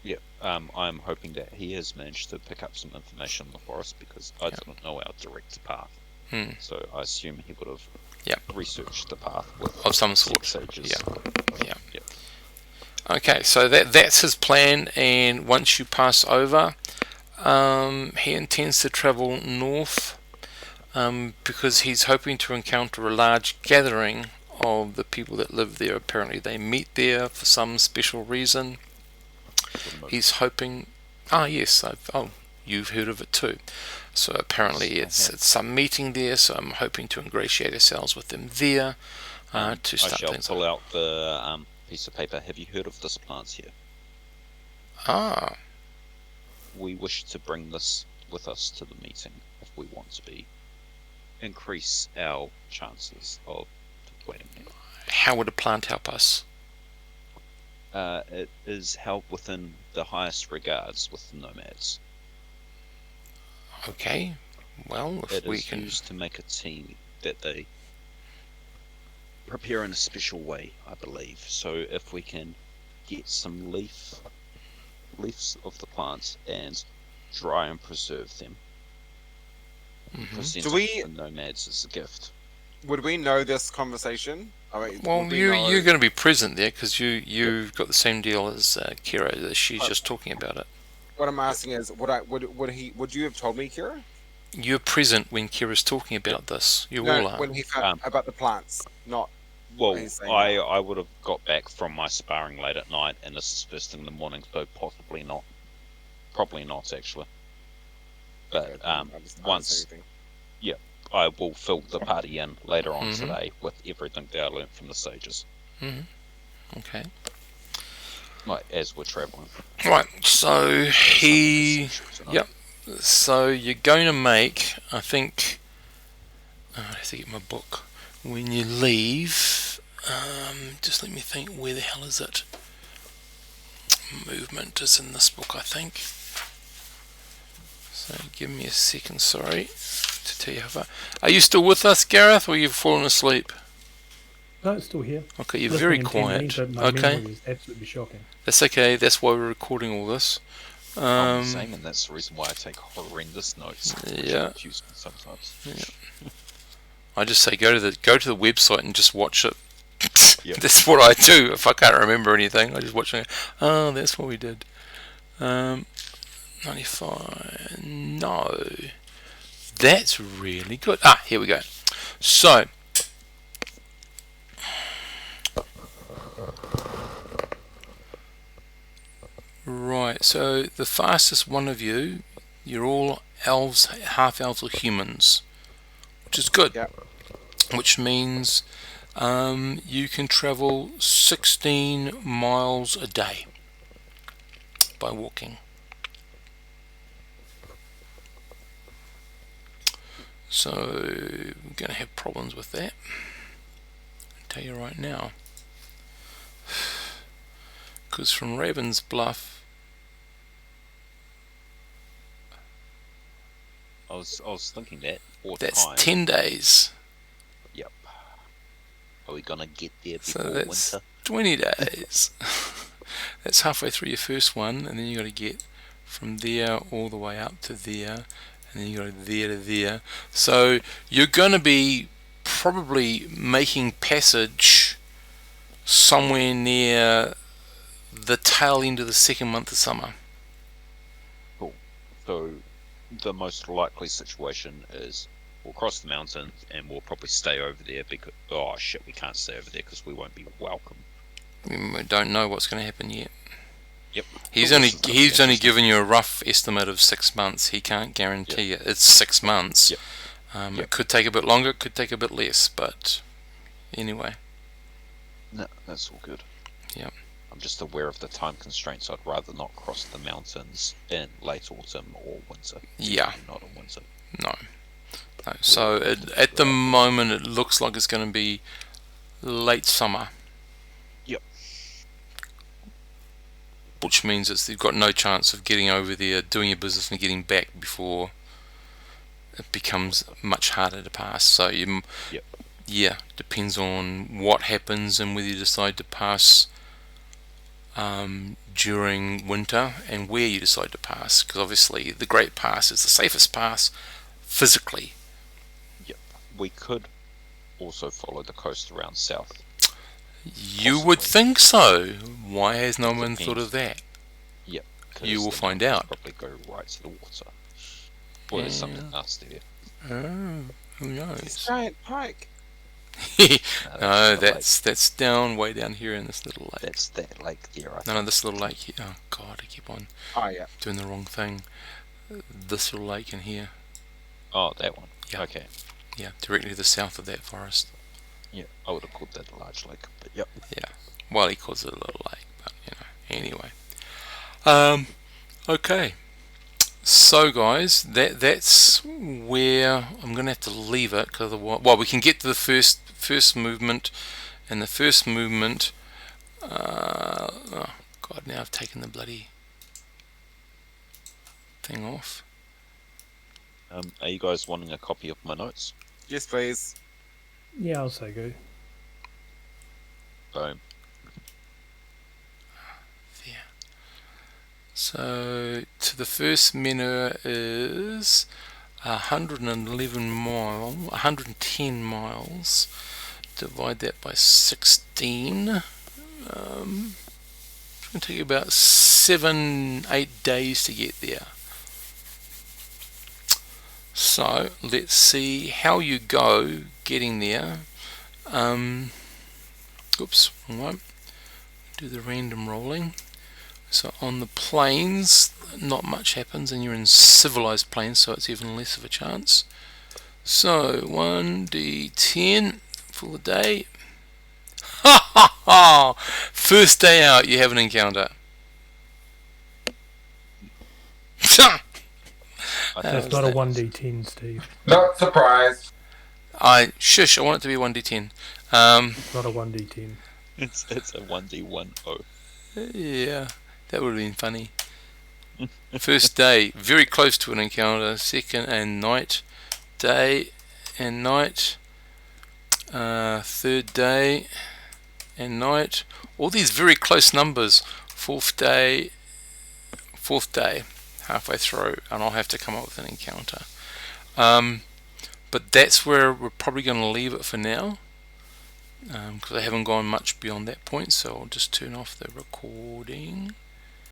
Yeah, I'm hoping that he has managed to pick up some information on the forest because I didn't know our direct path. Hmm. So I assume he would have Yep. researched the path with Of some sort. sages. Yeah. Okay, so that's his plan, and once you pass over, he intends to travel north because he's hoping to encounter a large gathering of the people that live there. Apparently they meet there for some special reason. He's hoping... Ah, yes, you've heard of it too. So apparently it's some meeting there, so I'm hoping to ingratiate ourselves with them there to I start shall things pull out the piece of paper. Have you heard of this plant here? Ah, We wish to bring this with us to the meeting if we want to increase our chances of persuading him. how would a plant help us? It is held within the highest regards with the nomads. Okay, well, if It we is can... used to make a tea that they prepare in a special way, I believe. So if we can get some leaves of the plants and dry and preserve them, present Do it we- to the nomads as a gift. Would we know this conversation? I mean, Well, would we know- you're going to be present there because you've got the same deal as Kira. That she's just talking about it. What I'm asking is, would you have told me, Kira? You're present when Kira's talking about this. You all are. When he found about the plants, not. Well, He's saying I would have got back from my sparring late at night, and this is first thing in the morning, so possibly not. Probably not, actually. But once I will fill the party in later on today with everything that I learnt from the sages, Okay. like as we're travelling. Right. So Yep. So you're going to make, I think... I have to get my book. When you leave... just let me think, where the hell is it? Movement is in this book, I think. So give me a second, sorry, to tell you how far... Are you still with us, Gareth, or you've fallen asleep? No, it's still here. Okay, you're Listening very intently, quiet. but my Okay, memory is absolutely shocking. that's okay, that's why we're recording all this. I'm saying, and that's the reason why I take horrendous notes. Which Yeah. confuse me sometimes. I just say go to the website and just watch it. Yep. That's what I do. If I can't remember anything, I just watch it. Oh, that's what we did. 95. No, that's really good. Ah, here we go. So. Right, so the fastest one of you're all elves, half elves or humans, which is good. Yeah. Which means you can travel 16 miles a day by walking. So we're going to have problems with that. I'll tell you right now. Because from Ravens Bluff, I was thinking that. that's time. 10 days. Yep. Are we gonna get there So before that's winter? 20 days. That's halfway through your first one, and then you got to get from there all the way up to there, and then you go there to there. So you're going to be probably making passage somewhere near the tail end of the second month of summer. Cool. So the most likely situation is we'll cross the mountain and we'll probably stay over there because we can't stay over there because we won't be welcome. We don't know what's going to happen yet. Yep. He's Cool, only this is gonna be he's only interesting. given you a rough estimate of 6 months. He can't guarantee it. It's 6 months. Yep. It Yep. could take a bit longer. It could take a bit less. But anyway, No, that's all good. Yep. I'm just aware of the time constraints. I'd rather not cross the mountains in late autumn or winter. Yeah. Not in winter. no. So at the moment, it looks like it's going to be late summer. Yep. Which means you've got no chance of getting over there, doing your business, and getting back before it becomes much harder to pass. So Yep. yeah, depends on what happens and whether you decide to pass during winter and where you decide to pass. Because obviously the Great Pass is the safest pass physically. Yep. we could also follow the coast around south. You would think so. Why has no one thought of that? Yep. 'cause You will then find we could out. Probably go right to the water. Or there's something nasty there. Oh, who This knows? giant pike. No, the lake. that's down way down here in this little lake. That's that lake there. I No, this little lake here. Oh God, I keep on Oh yeah. doing the wrong thing. This little lake in here. Oh, that one. Yeah. Okay. Yeah, directly to the south of that forest. Yeah, I would have called that a large lake, but yep. Well, he calls it a little lake, but anyway. Okay. So guys, that's where I'm gonna have to leave it because we can get to the first movement, and the first movement. Oh God! Now I've taken the bloody thing off. Are you guys wanting a copy of my notes? Yes, please. Yeah, I'll say go. Boom. There. So to the first menure is 111 mile, 110 miles. Divide that by 16. It's going to take you about 7-8 days to get there. So let's see how you go getting there. Oops, wrong one. Do the random rolling. So on the plains, not much happens, and you're in civilized plains, so it's even less of a chance. So 1d10 for the day. Ha ha ha! First day out, you have an encounter. That's not a 1d10, Steve. Not surprised. I want it to be 1d10. It's not a 1d10. It's a 1d10. Yeah, that would have been funny. First day, very close to an encounter. Second and night, day and night. Third day and night. All these very close numbers. Fourth day, halfway through, and I'll have to come up with an encounter. But that's where we're probably going to leave it for now, because I haven't gone much beyond that point. So I'll just turn off the recording.